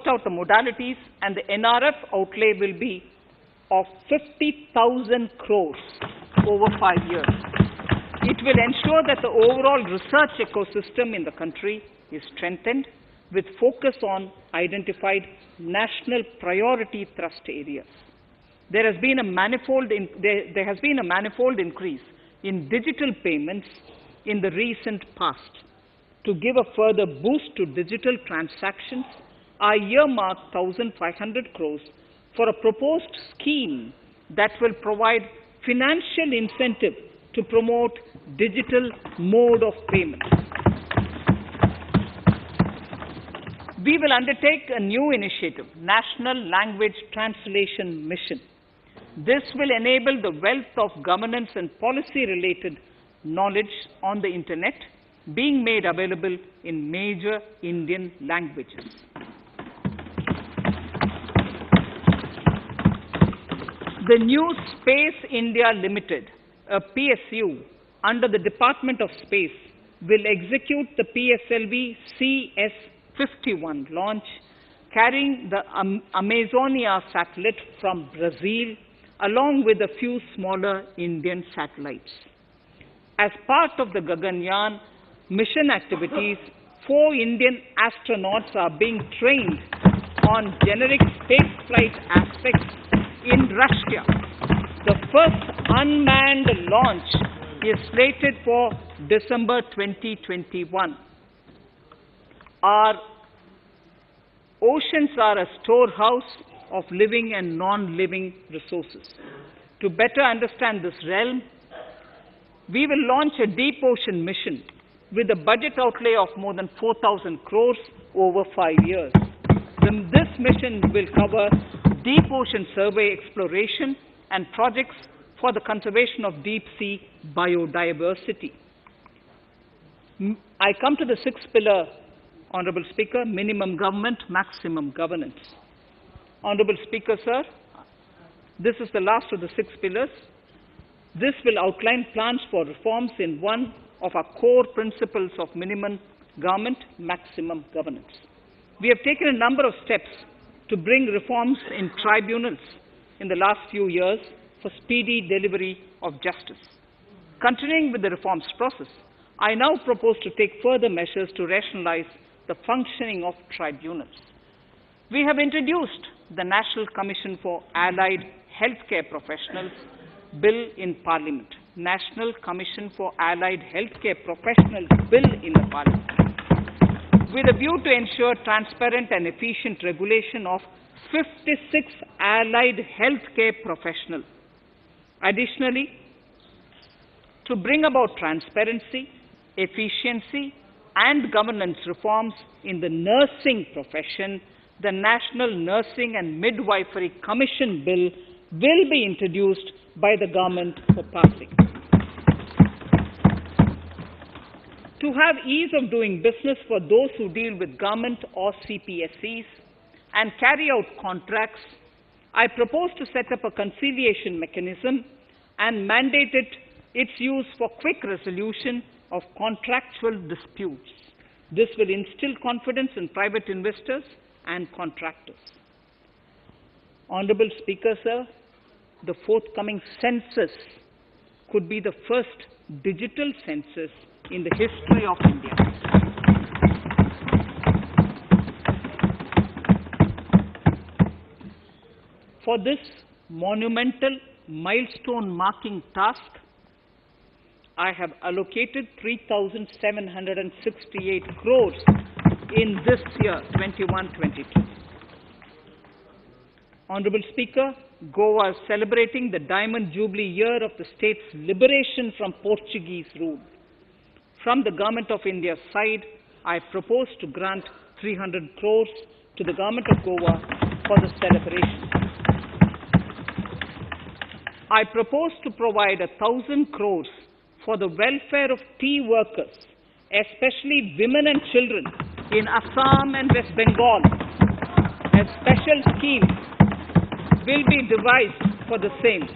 Speaker 1: out the modalities, and the NRF outlay will be of 50,000 crores over 5 years. It will ensure that the overall research ecosystem in the country is strengthened with focus on identified national priority thrust areas. There has been a manifold increase in digital payments in the recent past. To give a further boost to digital transactions, I earmarked 1,500 crores for a proposed scheme that will provide financial incentive to promote digital mode of payment. We will undertake a new initiative, National Language Translation Mission. This will enable the wealth of governance and policy-related knowledge on the Internet being made available in major Indian languages. The new Space India Limited, a PSU, under the Department of Space, will execute the PSLV CS-51 launch, carrying the Amazonia satellite from Brazil, along with a few smaller Indian satellites. As part of the Gaganyaan mission activities, 4 Indian astronauts are being trained on generic spaceflight aspects in Russia. The first unmanned launch is slated for December 2021. Our oceans are a storehouse of living and non-living resources. To better understand this realm, we will launch a deep ocean mission with a budget outlay of more than 4,000 crores over 5 years. This mission will cover deep ocean survey exploration and projects for the conservation of deep sea biodiversity. I come to the sixth pillar, Honorable Speaker, minimum government, maximum governance. Honorable Speaker, sir, this is the last of the 6 pillars. This will outline plans for reforms in one of our core principles of minimum government, maximum governance. We have taken a number of steps to bring reforms in tribunals in the last few years for speedy delivery of justice. Continuing with the reforms process, I now propose to take further measures to rationalize the functioning of tribunals. We have introduced the National Commission for Allied Healthcare Professionals Bill in Parliament. National Commission for Allied Healthcare Professionals Bill in the Parliament, with a view to ensure transparent and efficient regulation of 56 allied healthcare professionals. Additionally, to bring about transparency, efficiency, and governance reforms in the nursing profession, the National Nursing and Midwifery Commission Bill will be introduced by the government for passing. To have ease of doing business for those who deal with government or CPSEs and carry out contracts, I propose to set up a conciliation mechanism and mandate its use for quick resolution of contractual disputes. This will instill confidence in private investors and contractors. Honorable Speaker, sir, the forthcoming census could be the first digital census in the history of India. For this monumental milestone-marking task, I have allocated 3,768 crores in this year, 21-22. Honorable Speaker, Goa is celebrating the Diamond Jubilee year of the state's liberation from Portuguese rule. From the Government of India's side, I propose to grant 300 crores to the Government of Goa for the celebration. I propose to provide 1,000 crores for the welfare of tea workers, especially women and children in Assam and West Bengal. A special scheme will be devised for the same.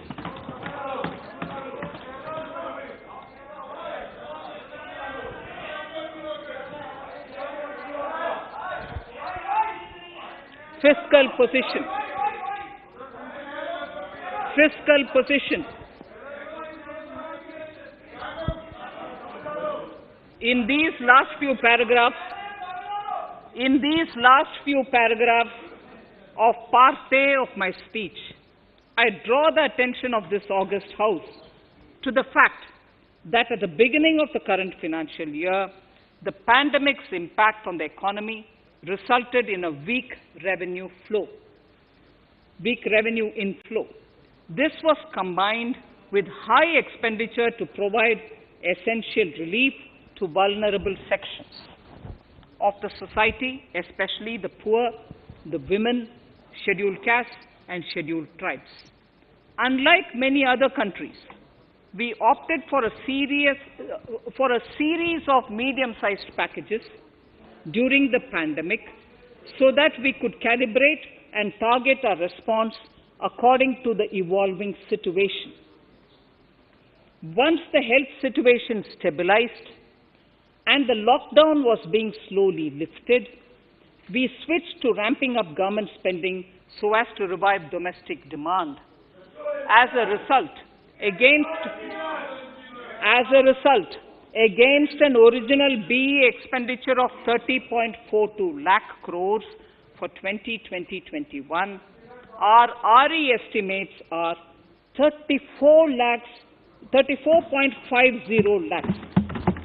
Speaker 1: Fiscal position. Fiscal position. In these last few paragraphs of part A of my speech, I draw the attention of this august House to the fact that at the beginning of the current financial year, the pandemic's impact on the economy resulted in a weak revenue inflow. This was combined with high expenditure to provide essential relief to vulnerable sections of the society, especially the poor, the women, scheduled castes, and scheduled tribes. Unlike many other countries, we opted for a series of medium-sized packages during the pandemic so that we could calibrate and target our response according to the evolving situation. Once the health situation stabilized and the lockdown was being slowly lifted, we switched to ramping up government spending so as to revive domestic demand. As a result, against an original BE expenditure of 30.42 lakh crores, for 2020-21, our RE estimates are 34.50 lakhs,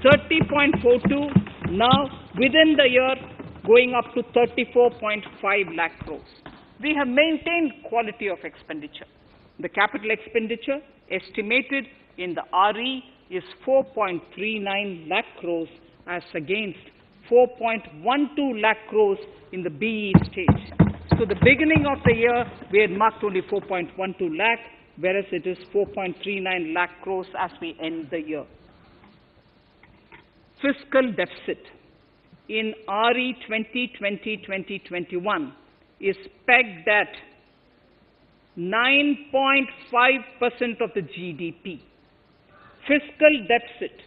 Speaker 1: 30.42 now within the year going up to 34.5 lakh crores. We have maintained quality of expenditure. The capital expenditure estimated in the RE is 4.39 lakh crores as against 4.12 lakh crores in the BE stage. So the beginning of the year, we had marked only 4.12 lakh, whereas it is 4.39 lakh crores as we end the year. Fiscal deficit in RE 2020-2021 is pegged at 9.5% of the GDP. Fiscal deficit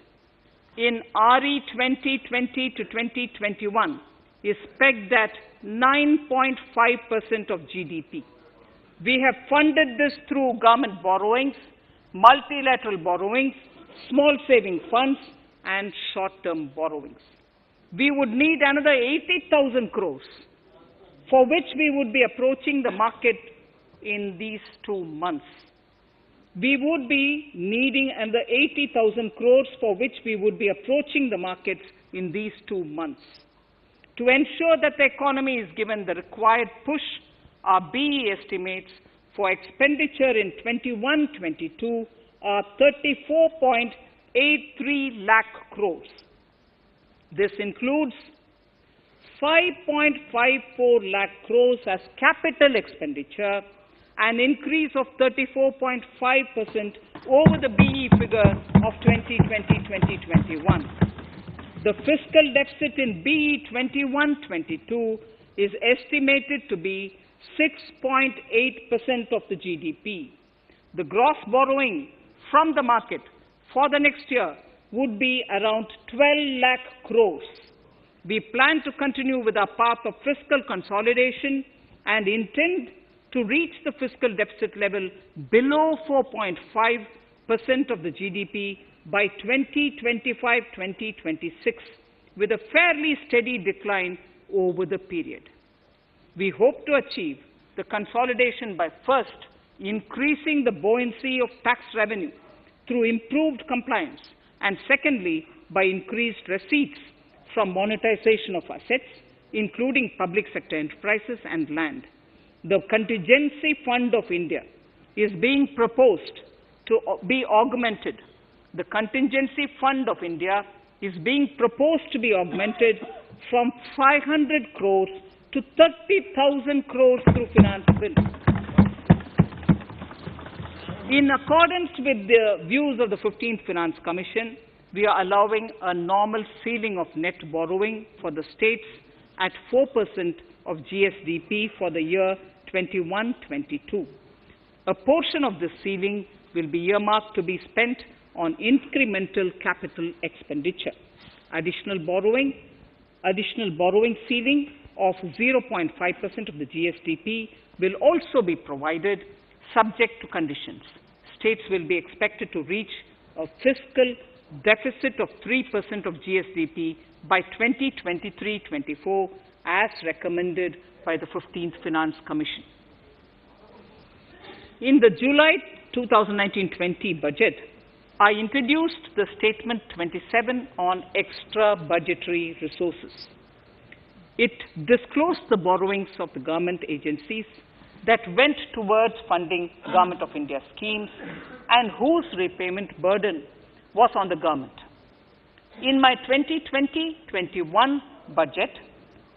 Speaker 1: in RE 2020 to 2021 is pegged at 9.5% of GDP. We have funded this through government borrowings, multilateral borrowings, small saving funds, and short-term borrowings. We would need another 80,000 crores, for which we would be approaching the market in these 2 months. We would be needing another 80,000 crores, for which we would be approaching the markets in these 2 months. To ensure that the economy is given the required push, our BE estimates for expenditure in 21-22 are 34.83 lakh crores. This includes 5.54 lakh crores as capital expenditure, an increase of 34.5% over the BE figure of 2020-2021. The fiscal deficit in BE 21-22 is estimated to be 6.8% of the GDP. The gross borrowing from the market for the next year would be around 12 lakh crores. We plan to continue with our path of fiscal consolidation and intend to reach the fiscal deficit level below 4.5% of the GDP by 2025-2026, with a fairly steady decline over the period. We hope to achieve the consolidation by first increasing the buoyancy of tax revenue through improved compliance, and secondly, by increased receipts from monetization of assets, including public sector enterprises and land. The Contingency Fund of India is being proposed to be augmented. The Contingency Fund of India is being proposed to be augmented from 500 crores to 30,000 crores through finance bill. In accordance with the views of the 15th Finance Commission, we are allowing a normal ceiling of net borrowing for the states at 4% of GSDP for the year 21-22. A portion of this ceiling will be earmarked to be spent on incremental capital expenditure. Additional borrowing ceiling of 0.5% of the GSDP will also be provided, subject to conditions. States will be expected to reach a fiscal deficit of 3% of GSDP by 2023-24, as recommended by the 15th Finance Commission. In the July 2019-20 budget, I introduced the Statement 27 on extra budgetary resources. It disclosed the borrowings of the government agencies that went towards funding Government of India schemes and whose repayment burden was on the government. In my 2020-21 budget,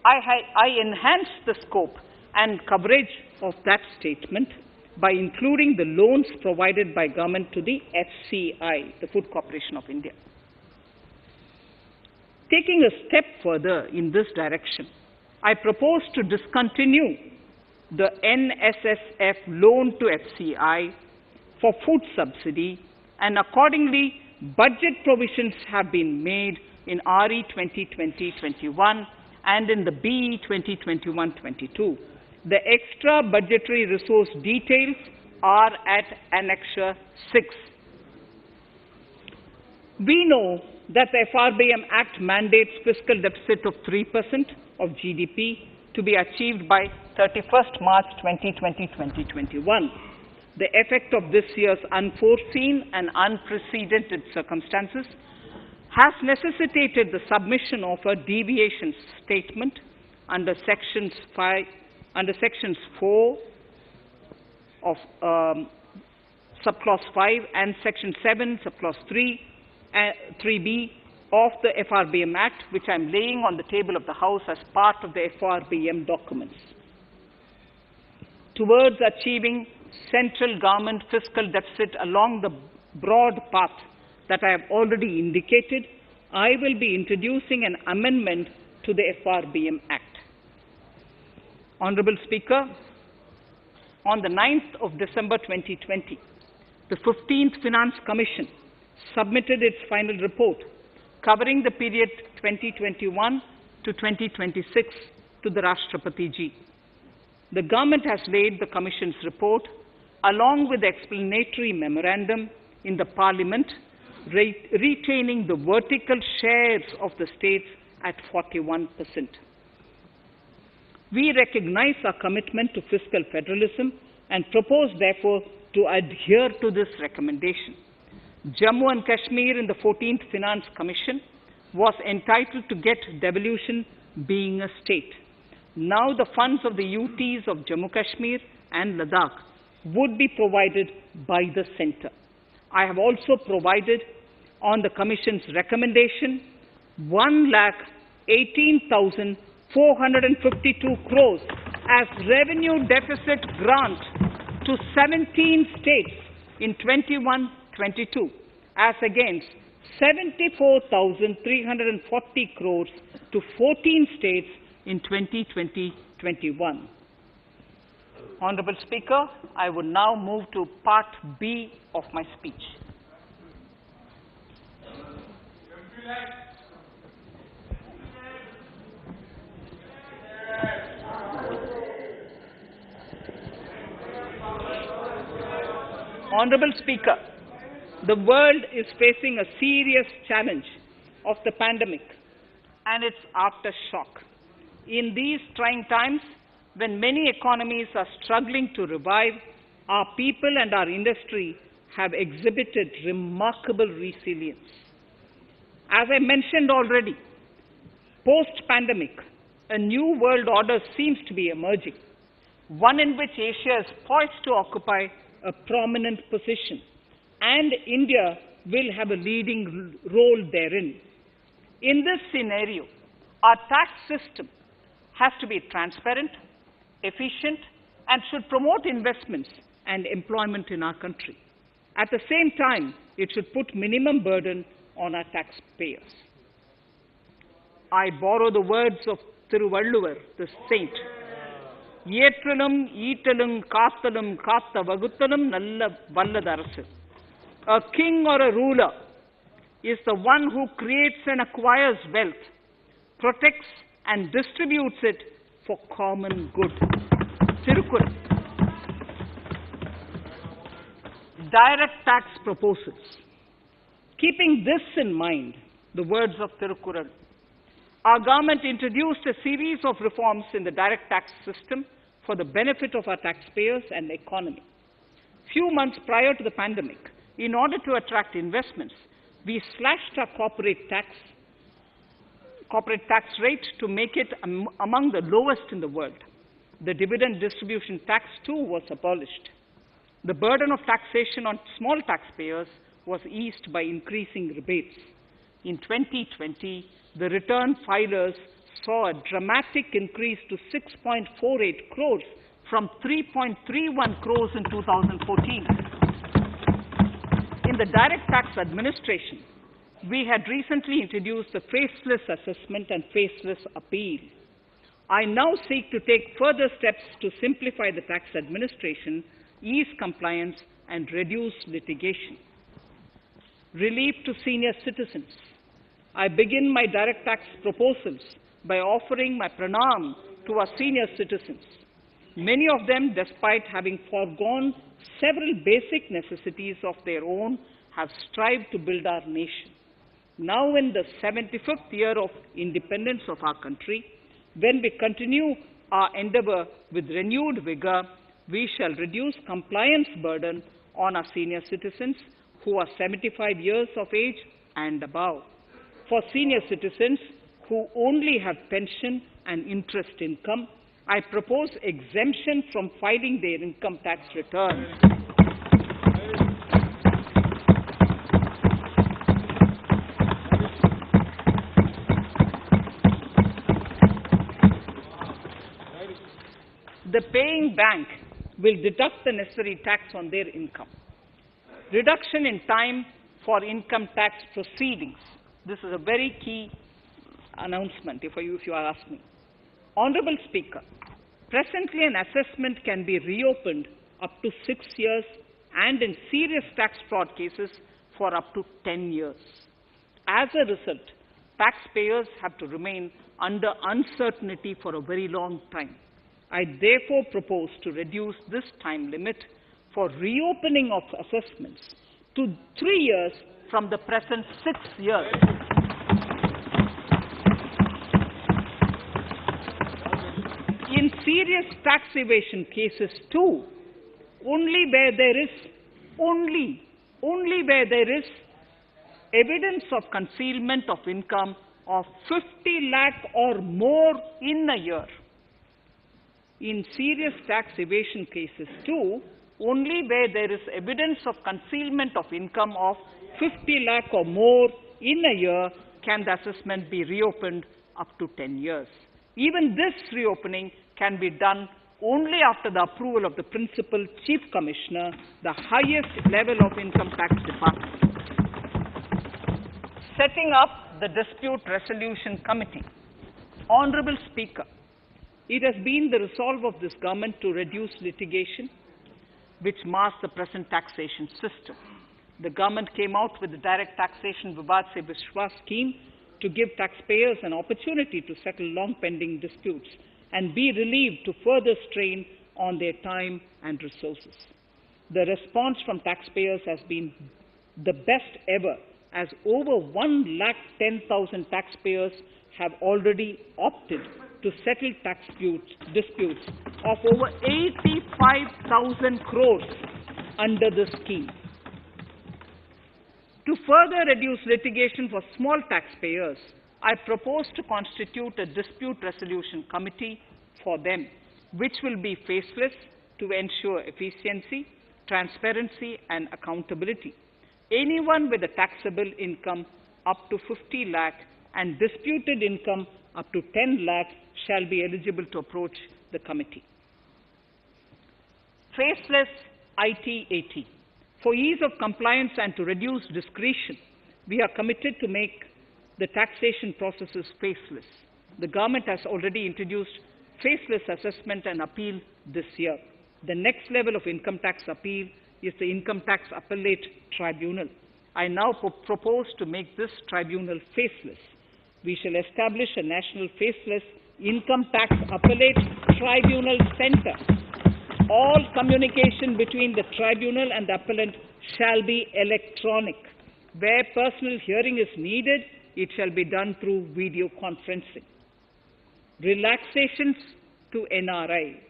Speaker 1: I enhanced the scope and coverage of that statement by including the loans provided by government to the FCI, the Food Corporation of India. Taking a step further in this direction, I propose to discontinue the NSSF loan to FCI for food subsidy, and accordingly, budget provisions have been made in RE 2020-21 and in the BE 2021-22. The extra budgetary resource details are at Annexure 6. We know that the FRBM Act mandates fiscal deficit of 3% of GDP to be achieved by 31st March 2020-2021. The effect of this year's unforeseen and unprecedented circumstances has necessitated the submission of a deviation statement under Sections 4 of Subclause 5 and Section 7, Subclause 3b of the FRBM Act, which I am laying on the table of the House as part of the FRBM documents. Towards achieving central government fiscal deficit along the broad path that I have already indicated, I will be introducing an amendment to the FRBM Act. Honorable Speaker, on the 9th of December 2020, the 15th Finance Commission submitted its final report covering the period 2021 to 2026 to the Rashtrapati Ji. The government has laid the Commission's report along with the explanatory memorandum in the Parliament, retaining the vertical shares of the states at 41%. We recognize our commitment to fiscal federalism and propose, therefore, to adhere to this recommendation. Jammu and Kashmir in the 14th Finance Commission was entitled to get devolution being a state. Now the funds of the UTs of Jammu Kashmir and Ladakh would be provided by the centre. I have also provided on the Commission's recommendation 1,18,452 crores as revenue deficit grant to 17 states in 21-22 as against 74,340 crores to 14 states in 2020-21. Honorable Speaker, I would now move to Part B of my speech. Honorable Speaker, the world is facing a serious challenge of the pandemic and its aftershock. In these trying times, when many economies are struggling to revive, our people and our industry have exhibited remarkable resilience. As I mentioned already, post-pandemic, a new world order seems to be emerging, one in which Asia is poised to occupy a prominent position, and India will have a leading role therein. In this scenario, our tax system has to be transparent, efficient, and should promote investments and employment in our country. At the same time, it should put minimum burden on our taxpayers. I borrow the words of Thiruvalluvar, the saint. Yetralum, Eatalum, Kathalum, Katha Vaguthalum, Nalla Valladarasu. A king or a ruler is the one who creates and acquires wealth, protects and distributes it for common good. Tirukkural. Direct tax proposals. Keeping this in mind, the words of Tirukkural, our government introduced a series of reforms in the direct tax system for the benefit of our taxpayers and the economy. Few months prior to the pandemic, in order to attract investments, we slashed our corporate tax rate to make it among the lowest in the world. The dividend distribution tax too was abolished. The burden of taxation on small taxpayers was eased by increasing rebates. In 2020, the return filers saw a dramatic increase to 6.48 crores from 3.31 crores in 2014. In the direct tax administration, we had recently introduced the faceless assessment and faceless appeal. I now seek to take further steps to simplify the tax administration, ease compliance, and reduce litigation. Relief to senior citizens. I begin my direct tax proposals by offering my pranam to our senior citizens. Many of them, despite having foregone several basic necessities of their own, have strived to build our nation. Now in the 75th year of independence of our country, when we continue our endeavour with renewed vigour, we shall reduce compliance burden on our senior citizens who are 75 years of age and above. For senior citizens who only have pension and interest income, I propose exemption from filing their income tax returns. The paying bank will deduct the necessary tax on their income. Reduction in time for income tax proceedings. This is a very key announcement, if you ask me. Honourable Speaker, presently an assessment can be reopened up to 6 years and in serious tax fraud cases for up to 10 years. As a result, taxpayers have to remain under uncertainty for a very long time. I therefore propose to reduce this time limit for reopening of assessments to 3 years from the present 6 years. In serious tax evasion cases too, only where there is evidence of concealment of income of 50 lakh or more in a year. In serious tax evasion cases too, only where there is evidence of concealment of income of 50 lakh or more in a year can the assessment be reopened up to 10 years. Even this reopening can be done only after the approval of the Principal Chief Commissioner, the highest level of Income Tax Department. Setting up the Dispute Resolution Committee. Honourable Speaker, it has been the resolve of this government to reduce litigation which mars the present taxation system. The government came out with the Direct Taxation Vivad Se Vishwas scheme to give taxpayers an opportunity to settle long-pending disputes and be relieved to further strain on their time and resources. The response from taxpayers has been the best ever, as over 110,000 taxpayers have already opted to settle tax disputes of over 85,000 crores under the scheme. To further reduce litigation for small taxpayers, I propose to constitute a dispute resolution committee for them, which will be faceless to ensure efficiency, transparency and accountability. Anyone with a taxable income up to 50 lakh and disputed income up to 10 lakh shall be eligible to approach the committee. Faceless IT-AT. For ease of compliance and to reduce discretion, we are committed to make the taxation processes faceless. The government has already introduced faceless assessment and appeal this year. The next level of income tax appeal is the Income Tax Appellate Tribunal. I now propose to make this tribunal faceless. We shall establish a national faceless Income Tax Appellate Tribunal Centre. All communication between the tribunal and the appellant shall be electronic. Where personal hearing is needed, it shall be done through video conferencing. Relaxations to NRI.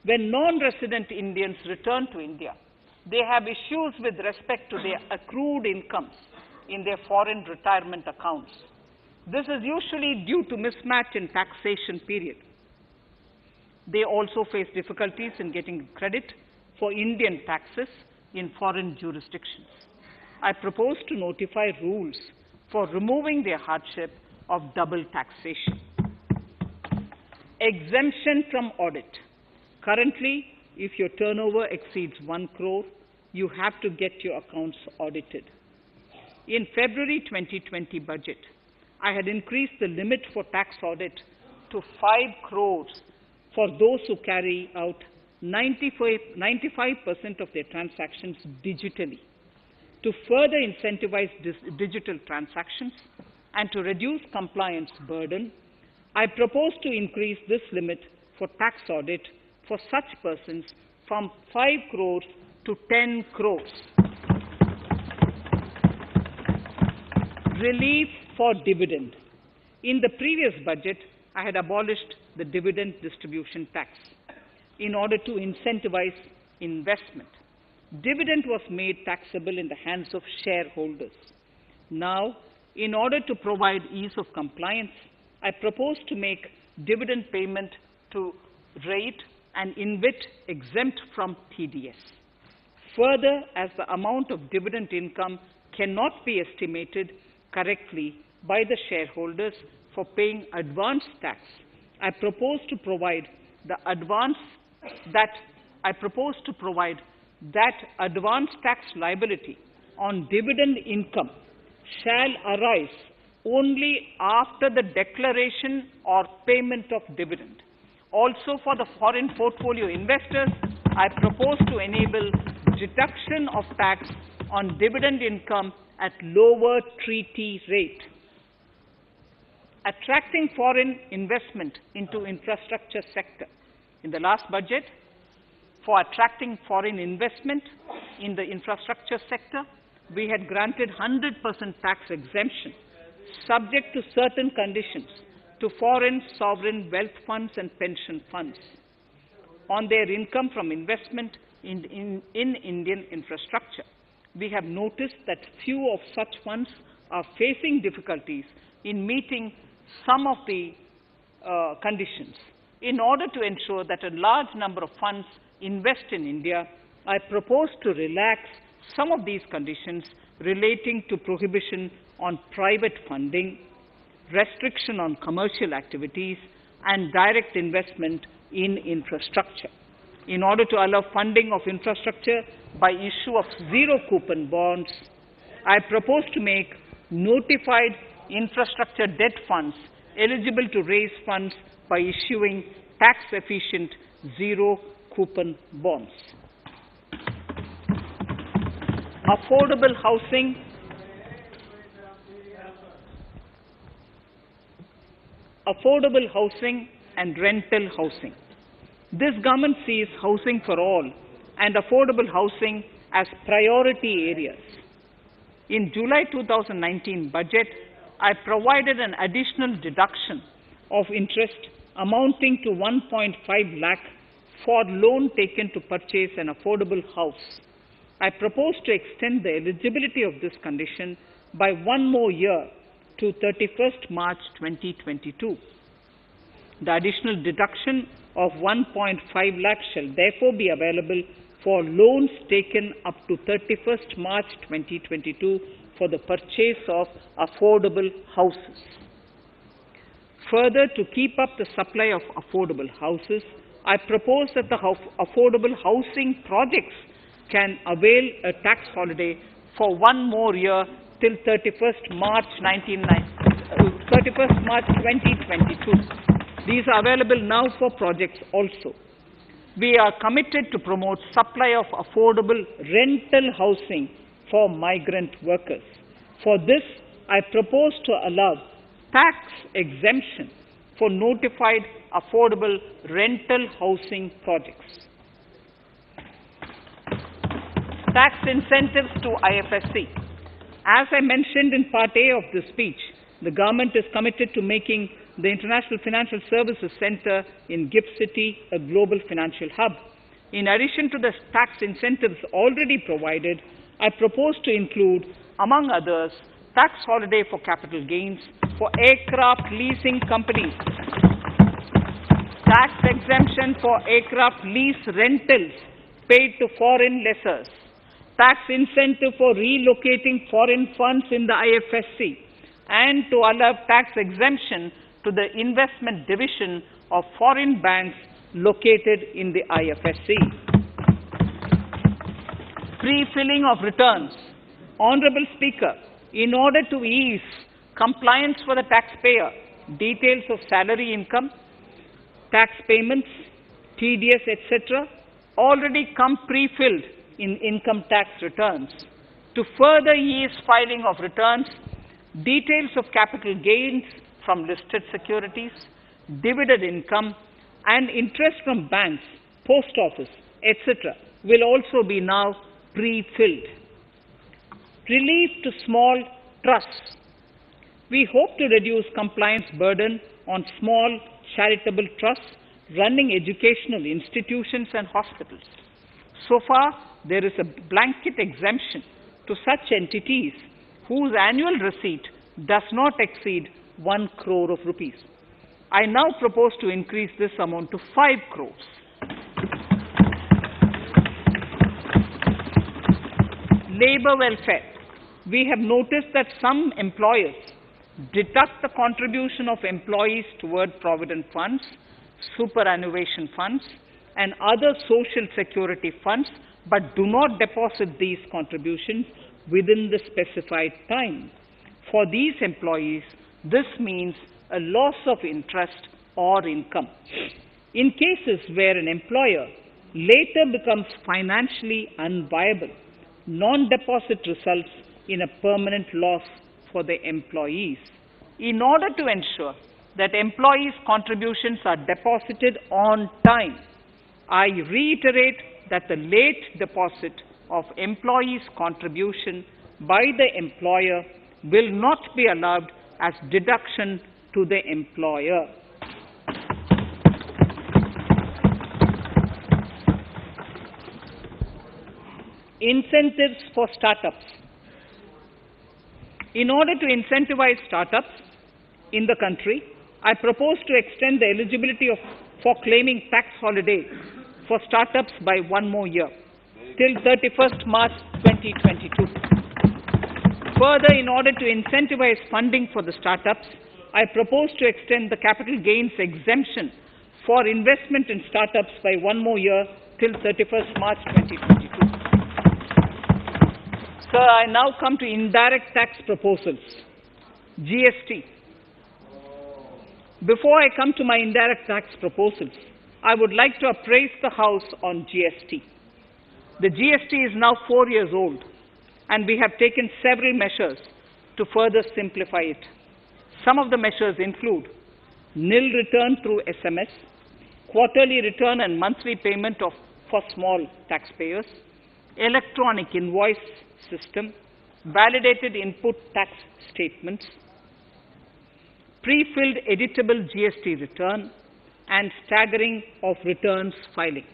Speaker 1: When non-resident Indians return to India, they have issues with respect to their accrued incomes in their foreign retirement accounts. This is usually due to mismatch in taxation period. They also face difficulties in getting credit for Indian taxes in foreign jurisdictions. I propose to notify rules for removing their hardship of double taxation. Exemption from audit. Currently, if your turnover exceeds 1 crore, you have to get your accounts audited. In February 2020 budget, I had increased the limit for tax audit to 5 crores for those who carry out 95% of their transactions digitally. To further incentivize digital transactions and to reduce compliance burden, I propose to increase this limit for tax audit for such persons from 5 crores to 10 crores. Relief for dividend. In the previous budget, I had abolished the dividend distribution tax in order to incentivize investment. Dividend was made taxable in the hands of shareholders. Now, in order to provide ease of compliance, I propose to make dividend payment to rate and InvIT exempt from TDS. Further, as the amount of dividend income cannot be estimated correctly by the shareholders for paying advance tax, I propose to provide that advance tax liability on dividend income shall arise only after the declaration or payment of dividend. Also, for the foreign portfolio investors, I propose to enable deduction of tax on dividend income at lower treaty rate. Attracting foreign investment into infrastructure sector. In the last budget, for attracting foreign investment in the infrastructure sector, we had granted 100% tax exemption, subject to certain conditions, to foreign sovereign wealth funds and pension funds on their income from investment in Indian infrastructure. We have noticed that few of such funds are facing difficulties in meeting some of the conditions. In order to ensure that a large number of funds invest in India, I propose to relax some of these conditions relating to prohibition on private funding, restriction on commercial activities, and direct investment in infrastructure. In order to allow funding of infrastructure by issue of zero-coupon bonds, I propose to make notified infrastructure debt funds eligible to raise funds by issuing tax-efficient zero-coupon bonds. Affordable housing and rental housing. This government sees housing for all and affordable housing as priority areas. In July 2019 budget, I provided an additional deduction of interest amounting to 1.5 lakh for loan taken to purchase an affordable house. I propose to extend the eligibility of this condition by 1 more year to 31st March 2022. The additional deduction of 1.5 lakh shall therefore be available for loans taken up to 31st March 2022 for the purchase of affordable houses. Further, to keep up the supply of affordable houses, I propose that the affordable housing projects can avail a tax holiday for 1 more year till 31st March 2022. These are available now for projects also. We are committed to promote supply of affordable rental housing for migrant workers. For this, I propose to allow tax exemption for notified affordable rental housing projects. Tax incentives to IFSC. As I mentioned in Part A of this speech, the government is committed to making the International Financial Services Center in GIFT City a global financial hub. In addition to the tax incentives already provided, I propose to include, among others, tax holiday for capital gains for aircraft leasing companies, tax exemption for aircraft lease rentals paid to foreign lessors, tax incentive for relocating foreign funds in the IFSC, and to allow tax exemption to the investment division of foreign banks located in the IFSC. Pre-filling of returns. Honorable Speaker, in order to ease compliance for the taxpayer, details of salary income, tax payments, TDS, etc., already come pre-filled in income tax returns. To further ease filing of returns, details of capital gains from listed securities, dividend income, and interest from banks, post office, etc., will also be now pre-filled. Relief to small trusts. We hope to reduce compliance burden on small charitable trusts running educational institutions and hospitals. So far, there is a blanket exemption to such entities whose annual receipt does not exceed 1 crore of rupees. I now propose to increase this amount to 5 crores. Labor welfare. We have noticed that some employers deduct the contribution of employees toward provident funds, superannuation funds, and other social security funds, but do not deposit these contributions within the specified time. For these employees, this means a loss of interest or income. In cases where an employer later becomes financially unviable, non-deposit results in a permanent loss for the employees. In order to ensure that employees' contributions are deposited on time, I reiterate that the late deposit of employees' contribution by the employer will not be allowed as deduction to the employer. Incentives for startups. In order to incentivize startups in the country, I propose to extend the eligibility for claiming tax holiday for startups by 1 more year, till 31st March 2022. Further, in order to incentivize funding for the startups, I propose to extend the capital gains exemption for investment in startups by 1 more year, till 31st March 2022. Sir, I now come to indirect tax proposals. GST. Before I come to my indirect tax proposals, I would like to appraise the House on GST. The GST is now 4 years old, and we have taken several measures to further simplify it. Some of the measures include nil return through SMS, quarterly return and monthly payment for small taxpayers, electronic invoice system, validated input tax statements, pre-filled editable GST return, and staggering of returns filing.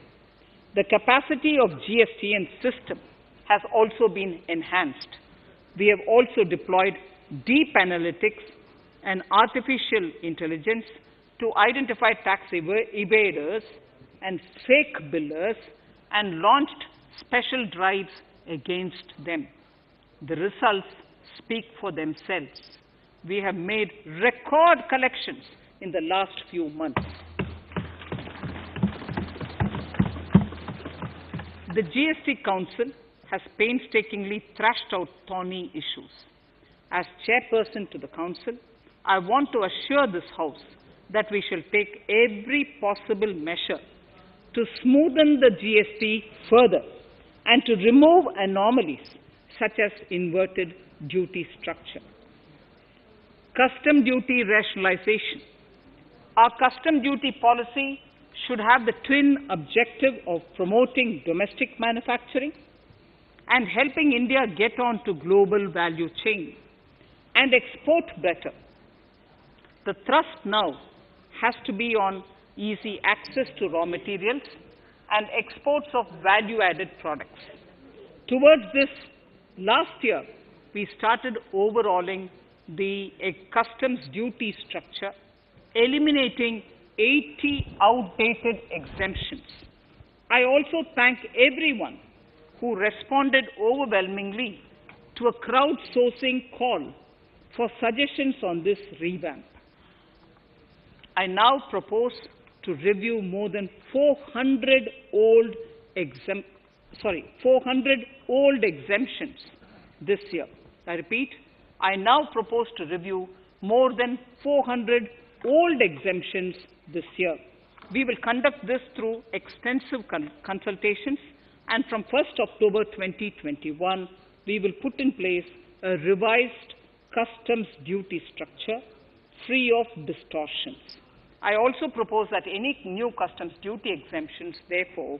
Speaker 1: The capacity of GST and system has also been enhanced. We have also deployed deep analytics and artificial intelligence to identify tax evaders and fake billers and launched special drives against them. The results speak for themselves. We have made record collections in the last few months. The GST Council has painstakingly thrashed out thorny issues. As chairperson to the Council, I want to assure this House that we shall take every possible measure to smoothen the GST further and to remove anomalies such as inverted duty structure. Custom duty rationalization. Our custom duty policy should have the twin objective of promoting domestic manufacturing and helping India get on to global value chain and export better. The thrust now has to be on easy access to raw materials and exports of value-added products. Towards this, last year, we started overhauling the customs duty structure, eliminating 80 outdated exemptions. I also thank everyone who responded overwhelmingly to a crowdsourcing call for suggestions on this revamp. I now propose to review more than 400 old exemptions this year. I repeat, I now propose to review more than 400 old exemptions this year. We will conduct this through extensive consultations, and from 1st October 2021, we will put in place a revised customs duty structure free of distortions. I also propose that any new customs duty exemptions, therefore,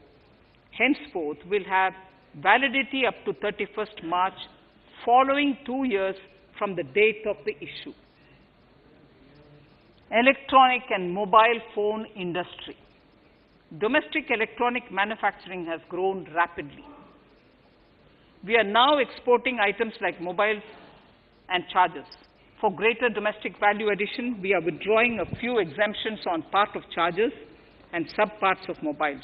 Speaker 1: henceforth will have validity up to 31st March, following 2 years from the date of the issue. Electronic and mobile phone industry. Domestic electronic manufacturing has grown rapidly. We are now exporting items like mobiles and chargers. For greater domestic value addition, we are withdrawing a few exemptions on part of chargers and sub-parts of mobiles.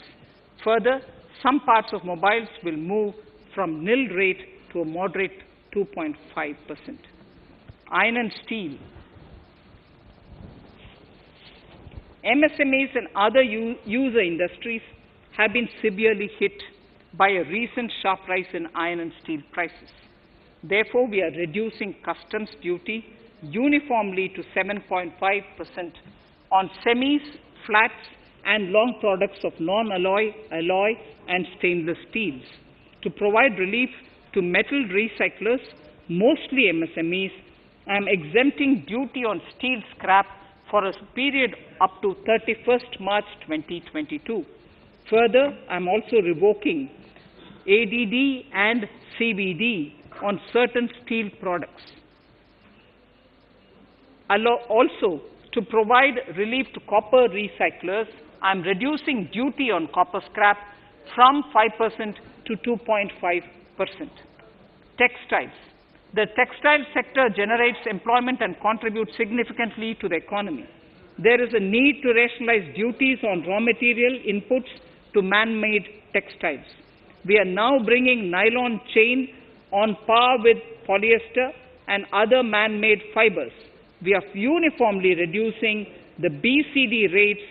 Speaker 1: Further, some parts of mobiles will move from nil rate to a moderate 2.5%. Iron and steel. MSMEs and other user industries have been severely hit by a recent sharp rise in iron and steel prices. Therefore, we are reducing customs duty uniformly to 7.5% on semis, flats, and long products of non-alloy, alloy, and stainless steels. To provide relief to metal recyclers, mostly MSMEs, I am exempting duty on steel scrap for a period up to 31st March 2022. Further, I am also revoking ADD and CVD on certain steel products. Also, to provide relief to copper recyclers, I am reducing duty on copper scrap from 5% to 2.5%. Textiles. The textile sector generates employment and contributes significantly to the economy. There is a need to rationalize duties on raw material inputs to man-made textiles. We are now bringing nylon chain on par with polyester and other man-made fibers. We are uniformly reducing the BCD rates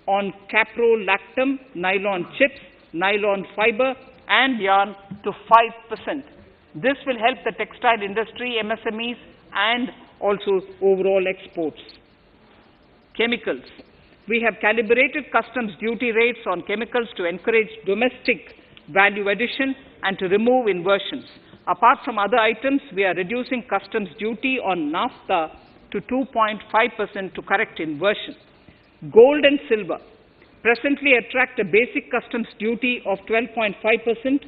Speaker 1: on caprolactam, nylon chips, nylon fiber, and yarn to 5%. This will help the textile industry, MSMEs, and also overall exports. Chemicals. We have calibrated customs duty rates on chemicals to encourage domestic value addition and to remove inversions. Apart from other items, we are reducing customs duty on naphtha to 2.5% to correct inversion. Gold and silver presently attract a basic customs duty of 12.5%.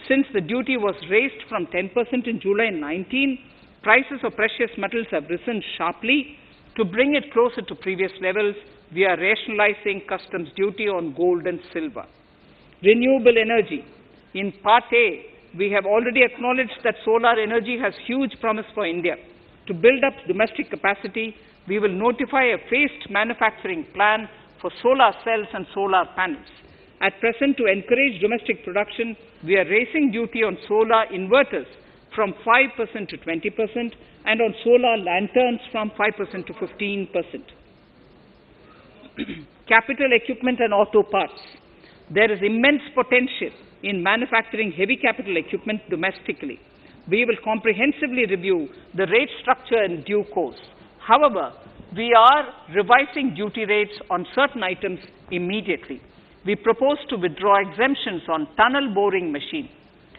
Speaker 1: Since the duty was raised from 10% in July 19, prices of precious metals have risen sharply. To bring it closer to previous levels, we are rationalizing customs duty on gold and silver. Renewable energy. In Part A, we have already acknowledged that solar energy has huge promise for India. To build up domestic capacity, we will notify a phased manufacturing plan for solar cells and solar panels. At present, to encourage domestic production, we are raising duty on solar inverters from 5% to 20% and on solar lanterns from 5% to 15%. Capital equipment and auto parts. There is immense potential in manufacturing heavy capital equipment domestically. We will comprehensively review the rate structure in due course. However, we are revising duty rates on certain items immediately. We propose to withdraw exemptions on tunnel boring machine.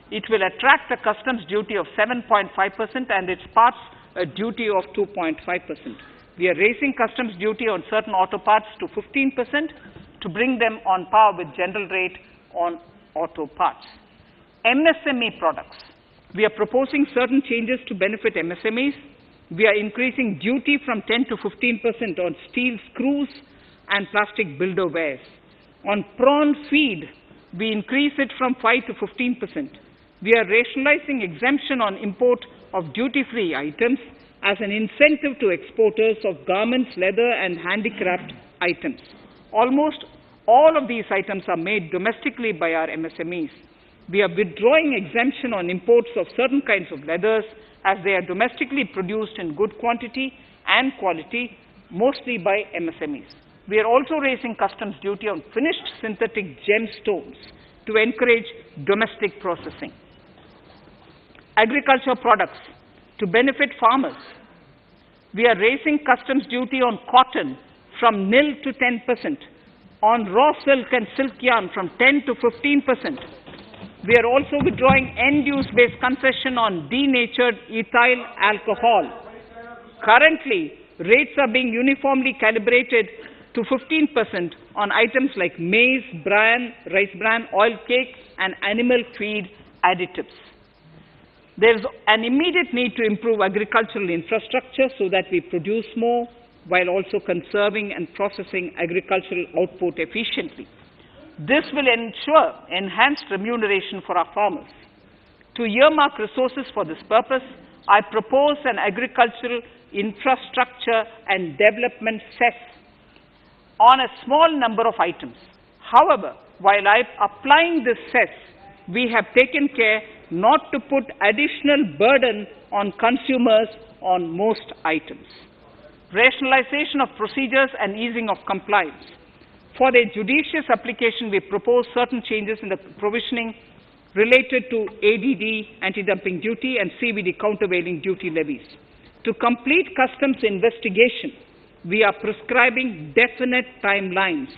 Speaker 1: It will attract a customs duty of 7.5% and its parts a duty of 2.5%. We are raising customs duty on certain auto parts to 15% to bring them on par with general rate on auto parts. MSME products. We are proposing certain changes to benefit MSMEs. We are increasing duty from 10 to 15% on steel screws and plastic builder wares. On prawn feed, we increase it from 5 to 15%. We are rationalizing exemption on import of duty-free items as an incentive to exporters of garments, leather, and handicraft items. Almost all of these items are made domestically by our MSMEs. We are withdrawing exemption on imports of certain kinds of leathers as they are domestically produced in good quantity and quality, mostly by MSMEs. We are also raising customs duty on finished synthetic gemstones to encourage domestic processing. Agriculture products to benefit farmers. We are raising customs duty on cotton from nil to 10%, on raw silk and silk yarn from 10 to 15%. We are also withdrawing end-use-based concession on denatured ethyl alcohol. Currently, rates are being uniformly calibrated to 15% on items like maize, bran, rice bran, oil cake, and animal feed additives. There is an immediate need to improve agricultural infrastructure so that we produce more, while also conserving and processing agricultural output efficiently. This will ensure enhanced remuneration for our farmers. To earmark resources for this purpose, I propose an agricultural infrastructure and development cess on a small number of items. However, while applying this cess, we have taken care not to put additional burden on consumers on most items. Rationalization of procedures and easing of compliance. For their judicious application, we propose certain changes in the provisioning related to ADD, anti-dumping duty, and CVD, countervailing duty levies. To complete customs investigation, we are prescribing definite timelines.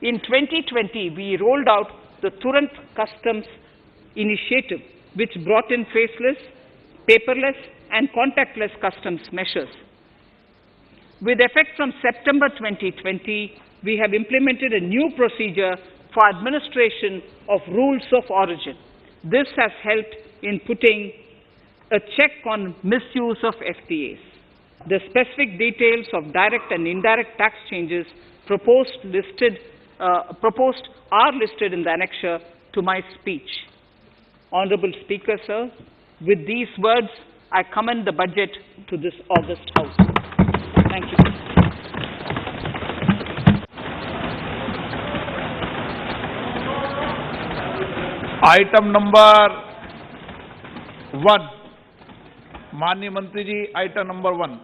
Speaker 1: In 2020, we rolled out the Turant Customs Initiative, which brought in faceless, paperless, and contactless customs measures. With effect from September 2020, we have implemented a new procedure for administration of rules of origin. This has helped in putting a check on misuse of FTAs. The specific details of direct and indirect tax changes proposed are listed in the annexure to my speech. Honorable Speaker, sir, with these words, I commend the budget to this august House. Thank you.
Speaker 2: Item number 1, माननीय मंत्री जी, item number 1।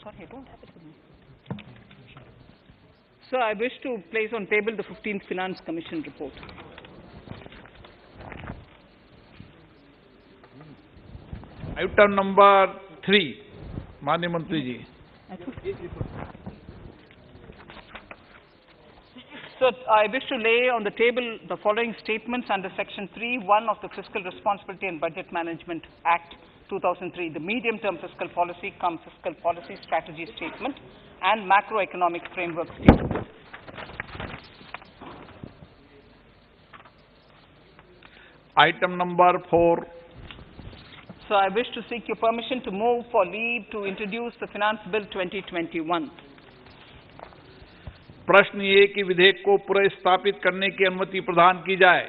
Speaker 1: Sorry, I don't have it with me. Sir, I wish to place on table the 15th Finance Commission report.
Speaker 2: Item number 3, माननीय मंत्री जी।
Speaker 1: So, I wish to lay on the table the following statements under Section 3(1) of the Fiscal Responsibility and Budget Management Act 2003, the medium-term fiscal policy cum fiscal policy strategy statement and macroeconomic framework statement.
Speaker 2: Item number 4.
Speaker 1: So, I wish to seek your permission to move for leave to introduce the Finance Bill 2021.
Speaker 2: प्रश्न ये कि विधेयक को पुनर्स्थापित करने की अनुमति प्रदान की जाए।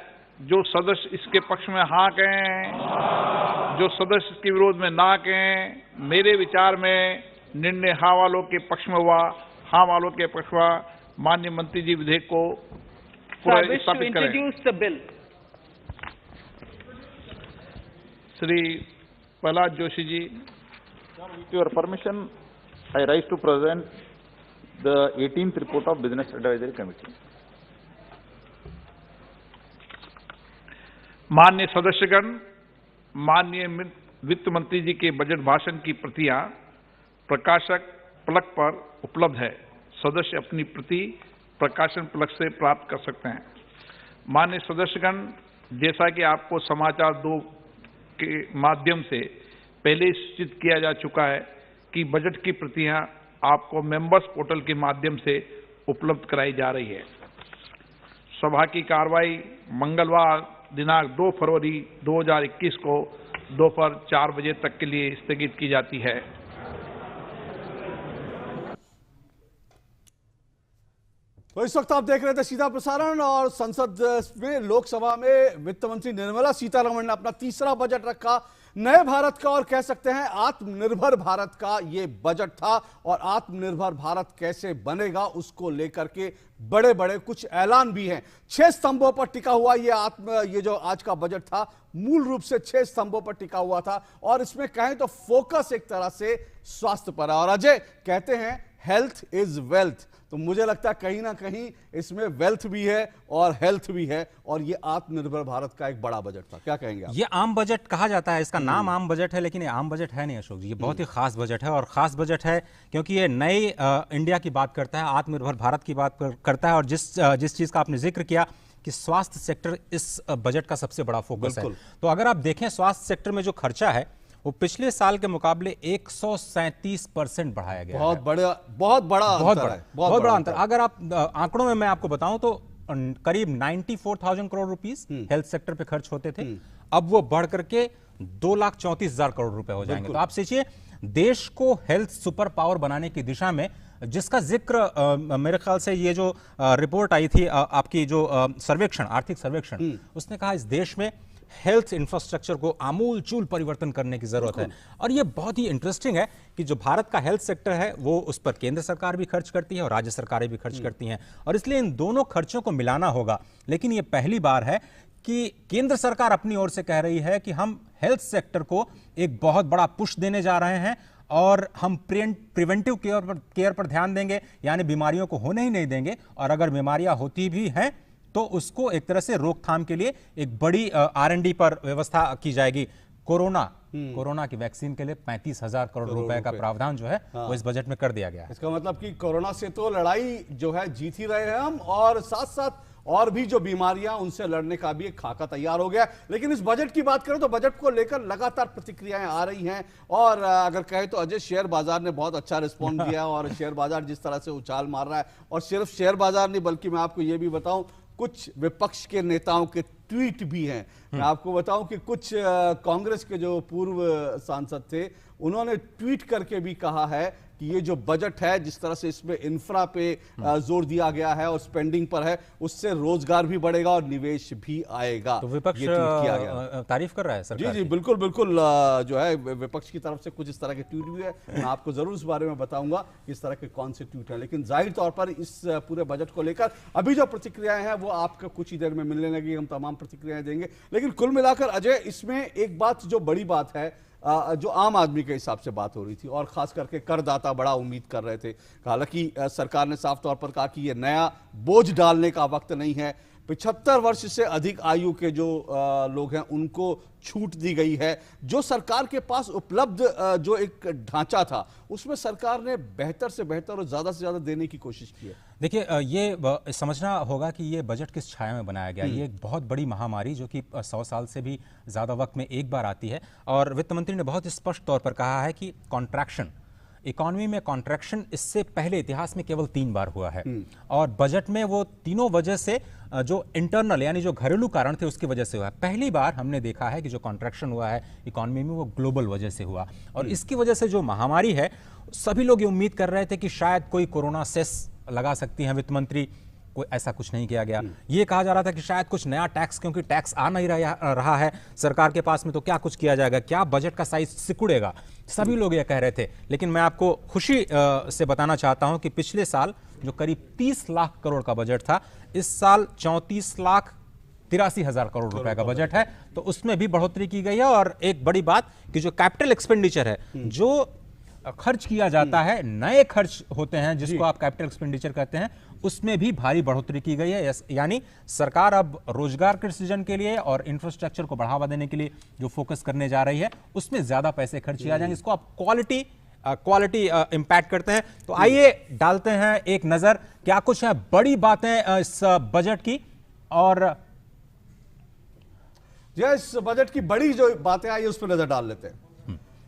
Speaker 2: जो सदस्य इसके पक्ष में हाँ कहें, जो सदस्य इसके विरोध में ना कहें। मेरे विचार में निर्णय हाँ वालों के पक्ष में हुआ, हाँ वालों के पक्ष हुआ। माननीय मंत्री जी विधेयक को पुनर्स्थापित करें। Shri Prahlad Joshi ji.
Speaker 3: With your permission, I rise to present the 18th report of Business Advisory Committee.
Speaker 2: माननीय सदस्यगण, माननीय वित्त मंत्री जी के बजट भाषण की प्रतियां प्रकाशक फलक पर उपलब्ध है। सदस्य अपनी प्रति प्रकाशन फलक से प्राप्त कर सकते हैं। माननीय सदस्यगण, जैसा कि आपको समाचार 2 के माध्यम से पहले सूचित किया जा चुका है कि बजट की प्रतियां आपको मेंबर्स पोर्टल के माध्यम से उपलब्ध कराई जा रही है। सभा की कार्रवाई मंगलवार दिनांक 2 फरवरी 2021 को दोपहर 4 बजे तक के लिए स्थगित की जाती है।
Speaker 4: तो इस वक्त आप देख रहे थे सीधा प्रसारण, और संसद में लोकसभा में वित्त मंत्री निर्मला सीतारमण ने अपना तीसरा बजट रखा। नए भारत का और कह सकते हैं आत्मनिर्भर भारत का ये बजट था, और आत्मनिर्भर भारत कैसे बनेगा उसको लेकर के बड़े बड़े कुछ ऐलान भी हैं। 6 स्तंभों पर टिका हुआ ये जो आज का बजट था, मूल रूप से 6 स्तंभों पर टिका हुआ था, और इसमें कहें तो फोकस एक तरह से स्वास्थ्य पर है। और अजय कहते हैं हेल्थ इज वेल्थ, तो मुझे लगता है कहीं ना कहीं इसमें वेल्थ भी है और हेल्थ भी है, और ये आत्मनिर्भर भारत का एक बड़ा बजट था। क्या कहेंगे आप?
Speaker 5: ये आम बजट कहा जाता है, इसका नाम आम बजट है, लेकिन ये आम बजट है नहीं अशोक जी। ये बहुत ही खास बजट है, और खास बजट है क्योंकि ये नए इंडिया की बात करता है, आत्मनिर्भर भारत की बात करता है। और जिस चीज का आपने जिक्र किया कि स्वास्थ्य सेक्टर इस बजट का सबसे बड़ा फोकस है। तो अगर आप देखें स्वास्थ्य सेक्टर में जो खर्चा है वो पिछले साल के मुकाबले 137% बढ़ाया गया है।
Speaker 4: बहुत बड़ा अंतर।
Speaker 5: अगर आप आंकड़ों में मैं आपको बताऊं तो करीब 94,000 करोड़ रुपीस हेल्थ सेक्टर पे खर्च होते थे, अब वो बढ़ करके 2,34,000 करोड़ रुपए हो जाएंगे। तो आप सोचिए देश को हेल्थ सुपर पावर बनाने की दिशा में, जिसका जिक्र मेरे ख्याल से ये जो रिपोर्ट आई थी आपकी जो सर्वेक्षण, आर्थिक सर्वेक्षण, उसने कहा इस देश में हेल्थ इंफ्रास्ट्रक्चर को आमूल चूल परिवर्तन करने की जरूरत है। और ये बहुत ही इंटरेस्टिंग है कि जो भारत का हेल्थ सेक्टर है वो उस पर केंद्र सरकार भी खर्च करती है और राज्य सरकारें भी खर्च करती हैं, और इसलिए इन दोनों खर्चों को मिलाना होगा। लेकिन ये पहली बार है कि केंद्र सरकार अपनी ओर से कह रही है कि हम हेल्थ सेक्टर को एक बहुत बड़ा पुश देने जा रहे हैं और हम प्रिवेंटिव केयर पर ध्यान देंगे, यानी बीमारियों को होने ही नहीं देंगे, और अगर बीमारियां होती भी हैं तो उसको एक तरह से रोकथाम के लिए एक बड़ी R&D पर व्यवस्था की जाएगी। कोरोना की वैक्सीन के लिए 35,000 करोड़ रुपए का प्रावधान जो है वो इस बजट में कर दिया गया है।
Speaker 4: इसका मतलब कि कोरोना से तो लड़ाई जो है जीत ही रहे हैं हम, और साथ साथ और भी जो बीमारियां उनसे लड़ने का भी एक खाका तैयार हो गया। लेकिन इस बजट की बात करें तो बजट को लेकर लगातार प्रतिक्रियाएं आ रही हैं, और अगर कहें तो अजय, शेयर बाजार ने बहुत अच्छा रिस्पॉन्स दिया, और शेयर बाजार जिस तरह से उछाल मार रहा है, और सिर्फ शेयर बाजार नहीं बल्कि मैं आपको यह भी बताऊं कुछ विपक्ष के नेताओं के ट्वीट भी हैं। मैं आपको बताऊं कि कुछ कांग्रेस के जो पूर्व सांसद थे उन्होंने ट्वीट करके भी कहा है कि ये जो बजट है, जिस तरह से इसमें इंफ्रा पे जोर दिया गया है और स्पेंडिंग पर है, उससे रोजगार भी बढ़ेगा और निवेश भी आएगा।
Speaker 5: तो विपक्ष तारीफ कर रहा है सरकार
Speaker 4: जी बिल्कुल बिल्कुल। जो है विपक्ष की तरफ से कुछ इस तरह के ट्वीट भी है, मैं आपको जरूर इस बारे में बताऊंगा इस तरह के कौन से ट्वीट है। लेकिन जाहिर तौर पर इस पूरे बजट को लेकर अभी जो प्रतिक्रियाएं हैं वो आपको कुछ ही देर में मिलने लगी, हम तमाम प्रतिक्रियाएं देंगे। लेकिन कुल मिलाकर अजय, इसमें एक बात जो बड़ी बात है, जो आम आदमी के हिसाब से बात हो रही थी, और खास करके करदाता बड़ा उम्मीद कर रहे थे। हालांकि सरकार ने साफ तौर पर कहा कि यह नया बोझ डालने का वक्त नहीं है, 75 वर्ष से अधिक आयु के जो लोग हैं उनको छूट दी गई है। जो सरकार के पास उपलब्ध जो एक ढांचा था उसमें सरकार ने बेहतर से बेहतर और ज्यादा से ज्यादा देने की कोशिश की है।
Speaker 5: देखिए, ये समझना होगा कि ये बजट किस छाया में बनाया गया। ये एक बहुत बड़ी महामारी जो कि 100 साल से भी ज्यादा वक्त में एक बार आती है, और वित्त मंत्री ने बहुत स्पष्ट तौर पर कहा है कि कॉन्ट्रैक्शन, इकोनॉमी में कॉन्ट्रैक्शन इससे पहले इतिहास में केवल 3 बार हुआ है, और बजट में वो तीनों वजह से जो इंटरनल यानी जो घरेलू कारण थे उसकी वजह से हुआ है। पहली बार हमने देखा है कि जो कॉन्ट्रैक्शन हुआ है इकोनॉमी में वो ग्लोबल वजह से हुआ, और इसकी वजह से जो महामारी है, सभी लोग ये उम्मीद कर रहे थे कि शायद कोई कोरोना सेस लगा सकती हैं वित्त मंत्री, कोई ऐसा कुछ नहीं किया गया। ये कहा जा रहा था कि शायद कुछ नया टैक्स, क्योंकि टैक्स आ नहीं रहा है सरकार के पास में, तो क्या कुछ किया जाएगा, क्या बजट का साइज सिकुड़ेगा, सभी लोग ये कह रहे थे। लेकिन मैं आपको खुशी से बताना चाहता हूं कि पिछले साल जो करीब 30 लाख करोड़ का बजट था, इस साल 34,83,000 करोड़ रुपए का बजट है, तो उसमें भी बढ़ोतरी की गई है। और एक बड़ी बात कि जो कैपिटल एक्सपेंडिचर है, जो खर्च किया जाता है, नए खर्च होते हैं जिसको आप कैपिटल एक्सपेंडिचर कहते हैं, उसमें भी भारी बढ़ोतरी की गई है। यानी सरकार अब रोजगार के सृजन के लिए और इंफ्रास्ट्रक्चर को बढ़ावा देने के लिए जो फोकस करने जा रही है उसमें ज्यादा पैसे खर्च किया जाएंगे। इसको आप क्वालिटी इंपैक्ट करते हैं। तो आइए डालते हैं एक नजर, क्या कुछ है बड़ी बातें इस बजट की, और
Speaker 4: इस बजट की बड़ी जो बातें आई उस पर नजर डाल लेते हैं।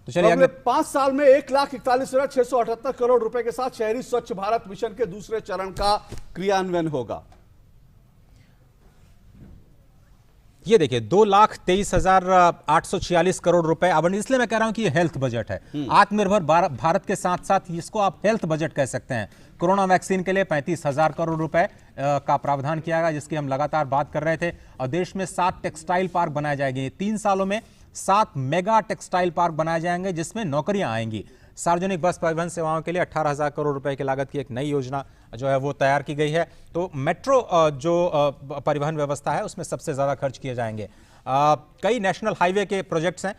Speaker 5: तो चलिए अगले
Speaker 4: 5 साल में 1,41,678 करोड़ रुपए के साथ शहरी स्वच्छ भारत मिशन के दूसरे चरण का क्रियान्वयन होगा।
Speaker 5: ये देखिए 2,23,846 करोड़ रुपए आवंटित, इसलिए मैं कह रहा हूं कि ये हेल्थ बजट है। आत्मनिर्भर भारत के साथ साथ इसको आप हेल्थ बजट कह सकते हैं। कोरोना वैक्सीन के लिए 35,000 करोड़ रुपए का प्रावधान किया गया, जिसकी हम लगातार बात कर रहे थे। और देश में 7 टेक्सटाइल पार्क बनाए जाएंगे। 3 सालों में 7 मेगा टेक्सटाइल पार्क बनाए जाएंगे जिसमें नौकरियां आएंगी। सार्वजनिक बस परिवहन सेवाओं के लिए 18,000 करोड़ रुपए की लागत की एक नई योजना जो है वो तैयार की गई है। तो मेट्रो जो परिवहन व्यवस्था है उसमें सबसे ज्यादा खर्च किए जाएंगे। कई नेशनल हाईवे के प्रोजेक्ट्स हैं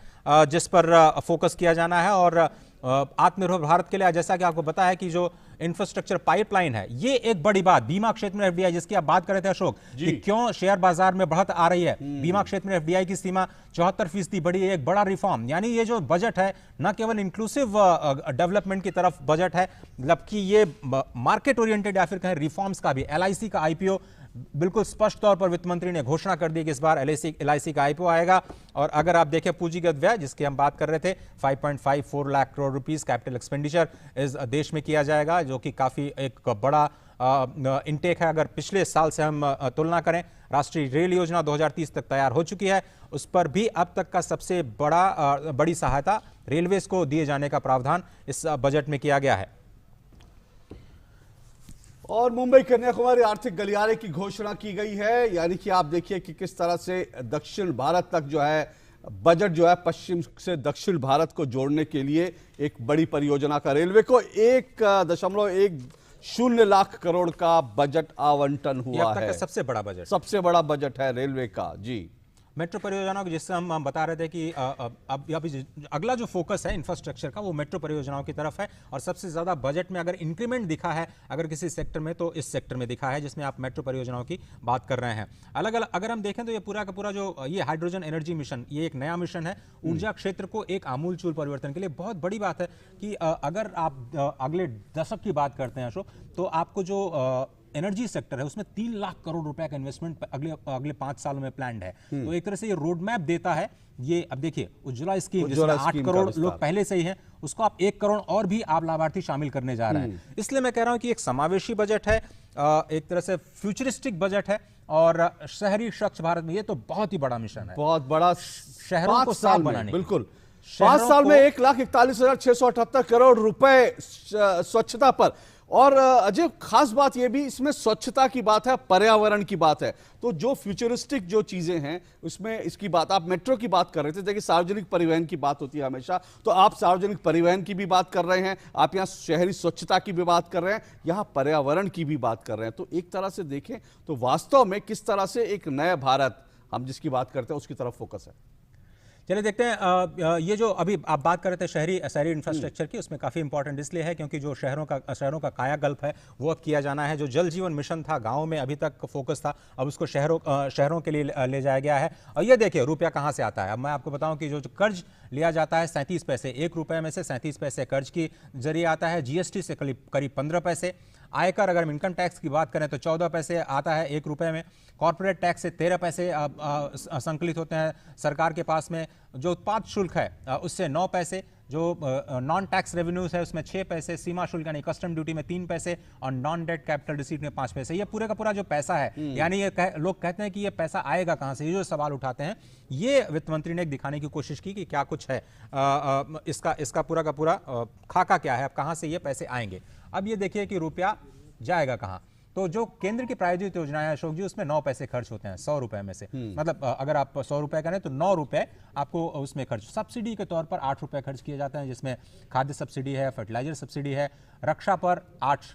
Speaker 5: जिस पर फोकस किया जाना है। और आत्मनिर्भर भारत के लिए जैसा कि आपको पता है कि जो इंफ्रास्ट्रक्चर पाइपलाइन है, ये एक बड़ी बात। बीमा क्षेत्र में एफडीआई, जिसकी आप बात कर रहे थे अशोक, कि क्यों शेयर बाजार में बढ़त आ रही है, बीमा क्षेत्र में एफडीआई की सीमा 74% बढ़ी है, एक बड़ा रिफॉर्म। यानी ये जो बजट है न केवल इंक्लूसिव डेवलपमेंट की तरफ बजट है, बल्कि ये मार्केट ओरिएंटेड या फिर कहें रिफॉर्म्स का भी। एलआईसी का आईपीओ, बिल्कुल स्पष्ट तौर पर वित्त मंत्री ने घोषणा कर दी कि इस बार एलआईसी का आईपीओ आएगा। और अगर आप देखें पूंजीगत व्यय जिसकी हम बात कर रहे थे, 5.54 lakh crore rupees capital expenditure इस देश में किया जाएगा, जो कि काफी एक बड़ा इनटेक है। अगर पिछले साल से हम तुलना करें, राष्ट्रीय रेल योजना 2030 तक तैयार हो चुकी है, उस पर भी अब तक का सबसे बड़ी सहायता रेलवेज को दिए जाने का प्रावधान इस बजट में किया गया है।
Speaker 4: और मुंबई कन्याकुमारी आर्थिक गलियारे की घोषणा की गई है, यानी कि आप देखिए कि किस तरह से दक्षिण भारत तक जो है बजट जो है पश्चिम से दक्षिण भारत को जोड़ने के लिए एक बड़ी परियोजना का रेलवे को 1.10 लाख करोड़ का बजट आवंटन हुआ
Speaker 5: अब तक
Speaker 4: है।
Speaker 5: का सबसे बड़ा बजट है रेलवे का। जी, मेट्रो परियोजनाओं की, जिससे हम बता रहे थे कि अभी अगला जो फोकस है इंफ्रास्ट्रक्चर का वो मेट्रो परियोजनाओं की तरफ है। और सबसे ज्यादा बजट में अगर इंक्रीमेंट दिखा है अगर किसी सेक्टर में, तो इस सेक्टर में दिखा है जिसमें आप मेट्रो परियोजनाओं की बात कर रहे हैं। अलग अलग अगर हम देखें तो ये पूरा का पूरा जो ये हाइड्रोजन एनर्जी मिशन, ये एक नया मिशन है ऊर्जा क्षेत्र को एक आमूलचूल परिवर्तन के लिए। बहुत बड़ी बात है कि अगर आप अगले दशक की बात करते हैं अशोक, तो आपको जो एनर्जी सेक्टर है उसमें 3 लाख करोड़ रुपए का इन्वेस्टमेंट अगले 5 सालों में प्लान्ड है। तो एक तरह से ये रोड मैप देता है। ये अब देखिए उज्ज्वला स्कीम जिसमें 8 करोड़ लोग पहले से ही हैं, उसको आप 1 करोड़ और भी आप लाभार्थी शामिल करने जा रहे हैं। इसलिए मैं कह रहा हूं कि एक समावेशी बजट है, एक तरह से फ्यूचरिस्टिक बजट है। और शहरी स्वच्छ भारत में ये तो बहुत ही बड़ा मिशन है,
Speaker 4: बहुत बड़ा।
Speaker 5: शहरों को साफ बनाने,
Speaker 4: बिल्कुल 5 साल में 1,41,678 करोड़ रुपए स्वच्छता पर। और अजय, खास बात यह भी इसमें स्वच्छता की बात है, पर्यावरण की बात है। तो जो फ्यूचरिस्टिक जो चीजें हैं उसमें इसकी बात, आप मेट्रो की बात कर रहे थे, देखिए सार्वजनिक परिवहन की बात होती है हमेशा, तो आप सार्वजनिक परिवहन की भी बात कर रहे हैं, आप यहाँ शहरी स्वच्छता की भी बात कर रहे हैं, यहाँ पर्यावरण की भी बात कर रहे हैं। तो एक तरह से देखें तो वास्तव में किस तरह से एक नया भारत हम जिसकी बात करते हैं उसकी तरफ फोकस है।
Speaker 5: चलिए देखते हैं। ये जो अभी आप बात कर रहे थे शहरी इंफ्रास्ट्रक्चर की, उसमें काफ़ी इंपॉर्टेंट इसलिए है क्योंकि जो शहरों का कायाकल्प है वो अब किया जाना है। जो जल जीवन मिशन था, गांव में अभी तक फोकस था, अब उसको शहरों के लिए ले जाया गया है। और ये देखिए रुपया कहाँ से आता है। अब मैं आपको बताऊं कि जो कर्ज लिया जाता है 37 पैसे, 1 रुपये में से 37 पैसे कर्ज की जरिए आता है। जीएसटी से करीब 15 पैसे। आयकर, अगर हम इनकम टैक्स की बात करें तो 14 पैसे आता है 1 रुपये में। कॉर्पोरेट टैक्स से 13 पैसे संकलित होते हैं सरकार के पास में। जो उत्पाद शुल्क है उससे 9 पैसे। जो नॉन टैक्स रेवेन्यूज है उसमें 6 पैसे। सीमा शुल्क यानी कस्टम ड्यूटी में 3 पैसे और नॉन डेट कैपिटल रिसीट में 5 पैसे। ये पूरे का पूरा जो पैसा है, यानी ये लोग कहते हैं कि ये पैसा आएगा कहां से, ये जो सवाल उठाते हैं, ये वित्त मंत्री ने दिखाने की कोशिश की कि क्या कुछ है, इसका पूरा का पूरा खाका क्या है, अब कहां से ये पैसे आएंगे। अब ये देखिए कि रुपया जाएगा कहां। तो जो केंद्र की प्रायोजित योजनाएं है अशोक जी, उसमें 9 पैसे खर्च होते हैं 100 रुपए में से। मतलब अगर आप 100 रुपए करें तो 9 रुपए आपको उसमें खर्च। सब्सिडी के तौर पर 8 रुपए खर्च किए जाते हैं, जिसमें खाद्य सब्सिडी है, फर्टिलाइजर सब्सिडी है। रक्षा पर 8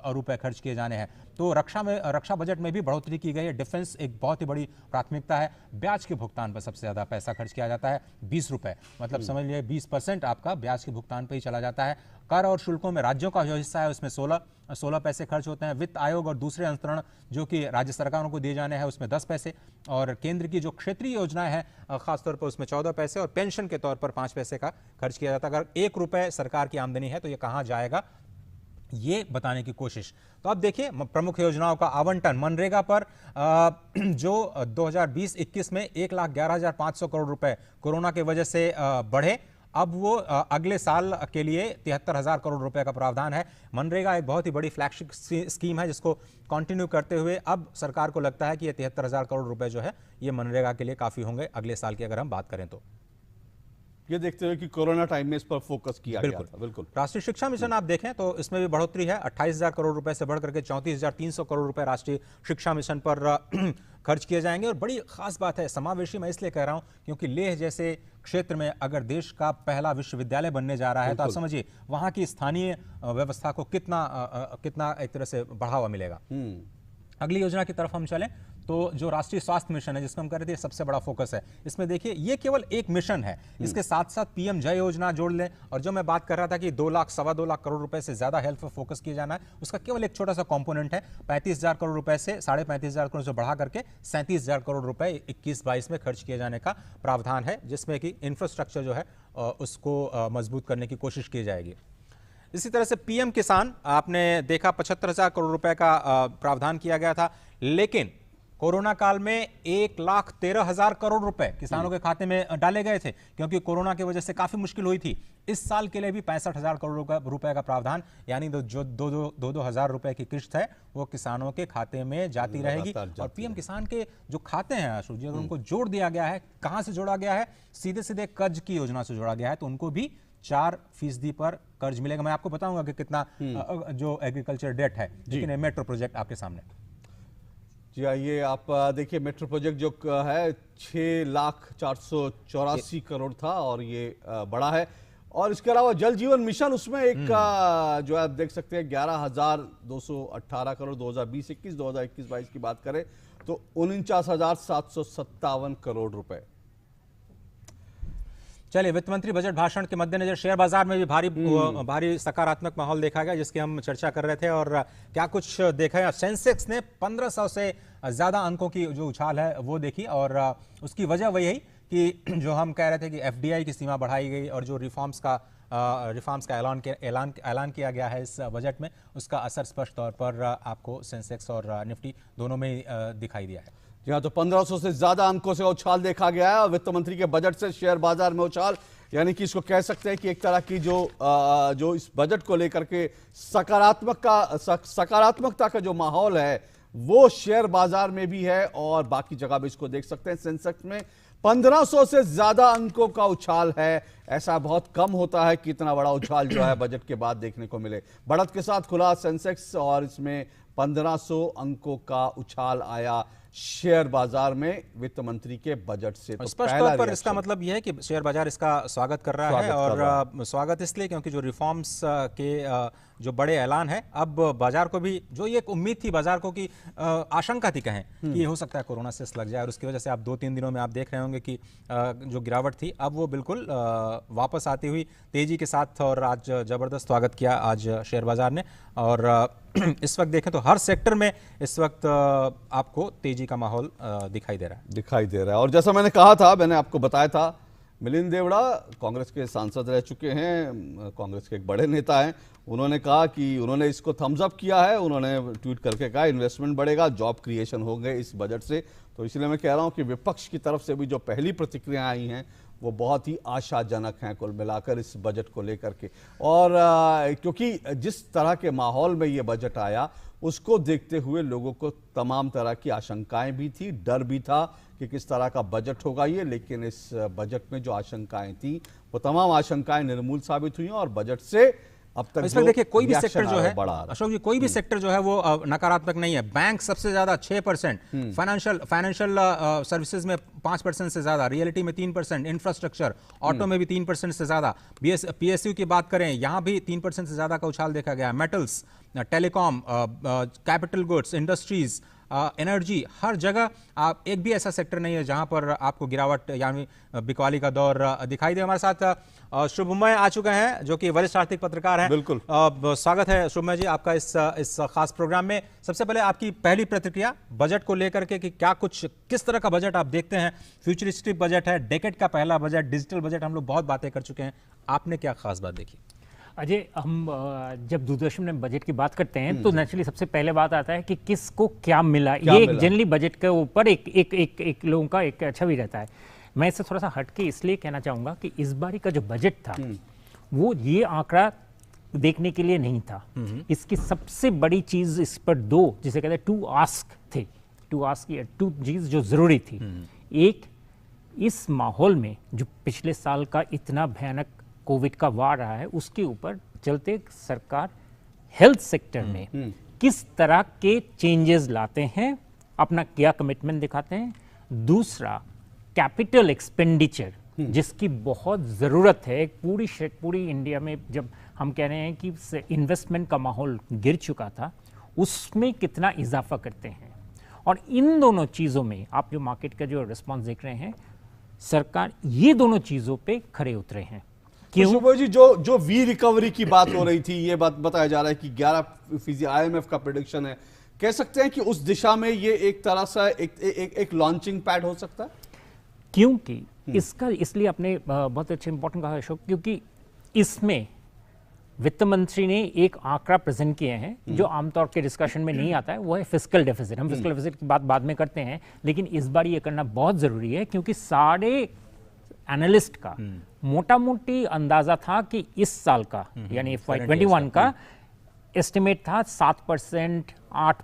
Speaker 5: रुपए खर्च किए जाने हैं। तो रक्षा बजट में भी बढ़ोतरी की गई है। डिफेंस एक बहुत ही बड़ी प्राथमिकता है। ब्याज के भुगतान पर सबसे ज्यादा पैसा खर्च किया जाता है 20 रुपए। मतलब समझ लीजिए 20% आपका ब्याज के भुगतान पर ही चला जाता है। कर और शुल्कों में राज्यों का जो हिस्सा है उसमें 16 पैसे खर्च होते हैं। वित्त आयोग और दूसरे अंतरण जो कि राज्य सरकारों को दिए जाने हैं उसमें 10 पैसे। और केंद्र की जो क्षेत्रीय योजनाएं हैं खासतौर पर उसमें 14 पैसे। और पेंशन के तौर पर 5 पैसे का खर्च किया जाता है। अगर 1 रुपए सरकार की आमदनी है तो ये कहां जाएगा, ये बताने की कोशिश। तो अब देखिए प्रमुख योजनाओं का आवंटन मनरेगा पर जो 2020-21 में 1,11,500 करोड़ रुपए कोरोना की वजह से बढ़े, अब वो अगले साल के लिए 73,000 करोड़ रुपए का प्रावधान है। मनरेगा एक बहुत ही बड़ी फ्लैगशिप स्कीम है जिसको कंटिन्यू करते हुए अब सरकार को लगता है कि ये 73,000 करोड़ रुपए जो है ये मनरेगा के लिए काफी होंगे अगले साल की अगर हम बात करें तो।
Speaker 4: ये देखते हुए कि कोरोना टाइम में इस पर फोकस किया गया था। बिल्कुल।
Speaker 5: राष्ट्रीय शिक्षा मिशन आप देखें तो इसमें भी बढ़ोतरी है। 28,000 करोड़ रुपए से बढ़कर के 34,300 करोड़ रुपए राष्ट्रीय शिक्षा मिशन पर खर्च किए जाएंगे। और बड़ी खास बात है, समावेशी मैं इसलिए कह रहा हूं क्योंकि लेह जैसे क्षेत्र में अगर देश का पहला विश्वविद्यालय बनने जा रहा है तो आप समझिए वहां की स्थानीय व्यवस्था को कितना एक तरह से बढ़ावा मिलेगा। अगली योजना की तरफ हम चलें तो जो राष्ट्रीय स्वास्थ्य मिशन है जिसको हम कह रहे थे सबसे बड़ा फोकस है। इसमें देखिए ये केवल एक मिशन है, इसके साथ साथ पीएम जय योजना जोड़ लें। और जो मैं बात कर रहा था कि 2 लाख 2.25 लाख करोड़ रुपए से ज्यादा हेल्थ पर फोकस किया जाना है, उसका केवल एक छोटा सा कंपोनेंट है। 35,000 करोड़ रुपए से 35,500 करोड़ से बढ़ा करके 37,000 करोड़ रुपए 21-22 में खर्च किए जाने का प्रावधान है, जिसमें कि इंफ्रास्ट्रक्चर जो है उसको मजबूत करने की कोशिश की जाएगी। इसी तरह से पीएम किसान आपने देखा 75,000 करोड़ रुपए का प्रावधान किया गया था, लेकिन कोरोना काल में 1,13,000 करोड़ रुपए किसानों के खाते में डाले गए थे, क्योंकि कोरोना की वजह से काफी मुश्किल हुई थी। इस साल के लिए भी 65,000 करोड़ रुपए का प्रावधान, यानी जो 2,000 रुपए की किश्त है वो किसानों के खाते में जाती रहेगी। और पीएम किसान के जो खाते हैं अशोक जी, अगर उनको जोड़ दिया गया है, कहां से जोड़ा गया है? सीधे सीधे कर्ज की योजना से जोड़ा गया है, तो उनको भी 4% पर कर्ज मिलेगा। मैं आपको बताऊंगा कि कितना जो एग्रीकल्चर डेट है, लेकिन मेट्रो प्रोजेक्ट आपके सामने।
Speaker 4: जी आइए, आप देखिए मेट्रो प्रोजेक्ट जो है 6,484 करोड़ था और ये बड़ा है। और इसके अलावा जल जीवन मिशन, उसमें एक जो है आप देख सकते हैं 11,218 करोड़ 2020-21, 2021-22 की बात करें तो 49,757 करोड़ रुपए।
Speaker 5: चलिए, वित्त मंत्री बजट भाषण के मद्देनजर शेयर बाजार में भी भारी सकारात्मक माहौल देखा गया, जिसकी हम चर्चा कर रहे थे। और क्या कुछ देखा है, सेंसेक्स ने 1500 से ज्यादा अंकों की जो उछाल है वो देखी, और उसकी वजह वही है कि जो हम कह रहे थे कि एफडीआई की सीमा बढ़ाई गई और जो रिफॉर्म्स का ऐलान किया गया है इस बजट में, उसका असर स्पष्ट तौर पर आपको सेंसेक्स और निफ्टी दोनों में दिखाई दिया है।
Speaker 4: जी हाँ, तो 1500 से ज्यादा अंकों से उछाल देखा गया है। और वित्त मंत्री के बजट से शेयर बाजार में उछाल, यानी कि इसको कह सकते हैं कि एक तरह की जो इस बजट को लेकर के सकारात्मकता का जो माहौल है वो शेयर बाजार में भी है और बाकी जगह भी इसको देख सकते हैं। सेंसेक्स में 1500 से ज्यादा अंकों का उछाल है। ऐसा बहुत कम होता है कि इतना बड़ा उछाल जो है बजट के बाद देखने को मिले। बढ़त के साथ खुला सेंसेक्स और इसमें 1500 अंकों का उछाल आया शेयर बाजार में वित्त मंत्री के बजट से। तो
Speaker 5: स्पष्ट तौर पर इसका मतलब यह है कि शेयर बाजार इसका स्वागत कर रहा है, और स्वागत इसलिए क्योंकि जो रिफॉर्म्स के जो बड़े ऐलान है, अब बाजार को भी जो ये एक उम्मीद थी बाजार को कि आशंका थी कहें कि हो सकता है कोरोना से लग जाए, और उसकी वजह से आप 2-3 दिनों में आप देख रहे होंगे कि जो गिरावट थी अब वो बिल्कुल वापस आती हुई तेजी के साथ, और आज जबरदस्त स्वागत किया आज शेयर बाजार ने। और इस वक्त देखें तो हर सेक्टर में इस वक्त आपको तेजी का माहौल दिखाई दे रहा है। और जैसा मैंने कहा था, मैंने आपको बताया था, मिलिंद देवड़ा कांग्रेस के सांसद रह चुके हैं, कांग्रेस के एक बड़े नेता हैं। उन्होंने कहा कि उन्होंने इसको थम्स अप किया है। उन्होंने ट्वीट करके कहा इन्वेस्टमेंट बढ़ेगा, जॉब क्रिएशन होंगे इस बजट से। तो इसलिए मैं कह रहा हूं कि विपक्ष की तरफ से भी जो पहली प्रतिक्रियाएं आई हैं वो बहुत ही आशाजनक हैं कुल मिलाकर इस बजट को लेकर के। और क्योंकि जिस तरह के माहौल में ये बजट आया उसको देखते हुए लोगों को तमाम तरह की आशंकाएं भी थी, डर भी था कि किस तरह का बजट होगा ये। लेकिन इस बजट में जो आशंकाएं थी वो तमाम आशंकाएं निर्मूल साबित हुई और बजट से अब तक इसमें देखिए कोई भी सेक्टर जो है
Speaker 4: अशोक
Speaker 5: जी, कोई भी सेक्टर जो है वो नकारात्मक नहीं है। बैंक सबसे ज्यादा 6%, फाइनेंशियल सर्विसेज में 5% से ज्यादा, रियलिटी में 3%, इंफ्रास्ट्रक्चर ऑटो में भी 3% से ज्यादा, पीएसयू की बात करें यहां भी 3% से ज्यादा का उछाल देखा गया। Metals, telecom, capital goods, industries, energy, हर जगह आप एक भी ऐसा सेक्टर नहीं है जहां पर आपको गिरावट यानी बिकवाली का दौर दिखाई दे। हमारे साथ शुभमय आ चुके हैं जो कि वरिष्ठ आर्थिक पत्रकार हैं।
Speaker 4: बिल्कुल
Speaker 5: स्वागत है शुभमय जी आपका इस खास प्रोग्राम में। सबसे पहले आपकी पहली प्रतिक्रिया बजट को लेकर के कि क्या कुछ किस तरह का बजट आप देखते हैं? फ्यूचरिस्टिक बजट है, डेकेड का पहला बजट, डिजिटल बजट, हम लोग बहुत बातें कर चुके हैं, आपने क्या खास बात देखी?
Speaker 6: अजय, हम जब दूरदर्शन में बजट की बात करते हैं तो नेचुरली सबसे पहले बात आता है कि किसको क्या मिला। ये जनरली बजट के ऊपर एक लोगों का एक छवि रहता है। मैं इससे थोड़ा सा हटके इसलिए कहना चाहूँगा कि इस बारी का जो बजट था वो ये आंकड़ा देखने के लिए नहीं था। इसकी सबसे बड़ी चीज़ इस पर दो जिसे कहते हैं टू आस्क थे, टू चीज़ जो ज़रूरी थी। एक, इस माहौल में जो पिछले साल का इतना भयानक कोविड का वार रहा है उसके ऊपर चलते सरकार हेल्थ सेक्टर में किस तरह के चेंजेस लाते हैं, अपना क्या कमिटमेंट दिखाते हैं। दूसरा, कैपिटल एक्सपेंडिचर जिसकी बहुत ज़रूरत है। पूरी इंडिया में जब हम कह रहे हैं कि इन्वेस्टमेंट का माहौल गिर चुका था, उसमें कितना इजाफा करते हैं। और इन दोनों चीज़ों में आप जो मार्केट का जो रिस्पॉन्स देख रहे हैं, सरकार ये दोनों चीज़ों पे खरे उतरे हैं।
Speaker 4: क्यों जी जो वी रिकवरी की बात हो रही थी, ये बात बताया जा रहा है कि 11% IMF का प्रेडिक्शन है, कह सकते हैं कि उस दिशा में ये एक तरह से एक लॉन्चिंग पैड हो सकता है।
Speaker 6: क्योंकि इसका इसलिए आपने बहुत अच्छे इंपॉर्टेंट कहा अशोक, क्योंकि इसमें वित्त मंत्री ने एक आंकड़ा प्रेजेंट किए हैं जो आमतौर के डिस्कशन में नहीं आता है, वो है फिस्कल डेफिसिट। हम फिस्कल डेफिसिट की बात बाद में करते हैं, लेकिन इस बार ये करना बहुत जरूरी है क्योंकि सारे एनालिस्ट का मोटा मोटी अंदाजा था कि इस साल का यानी FY21 का एस्टिमेट था 7%, 8,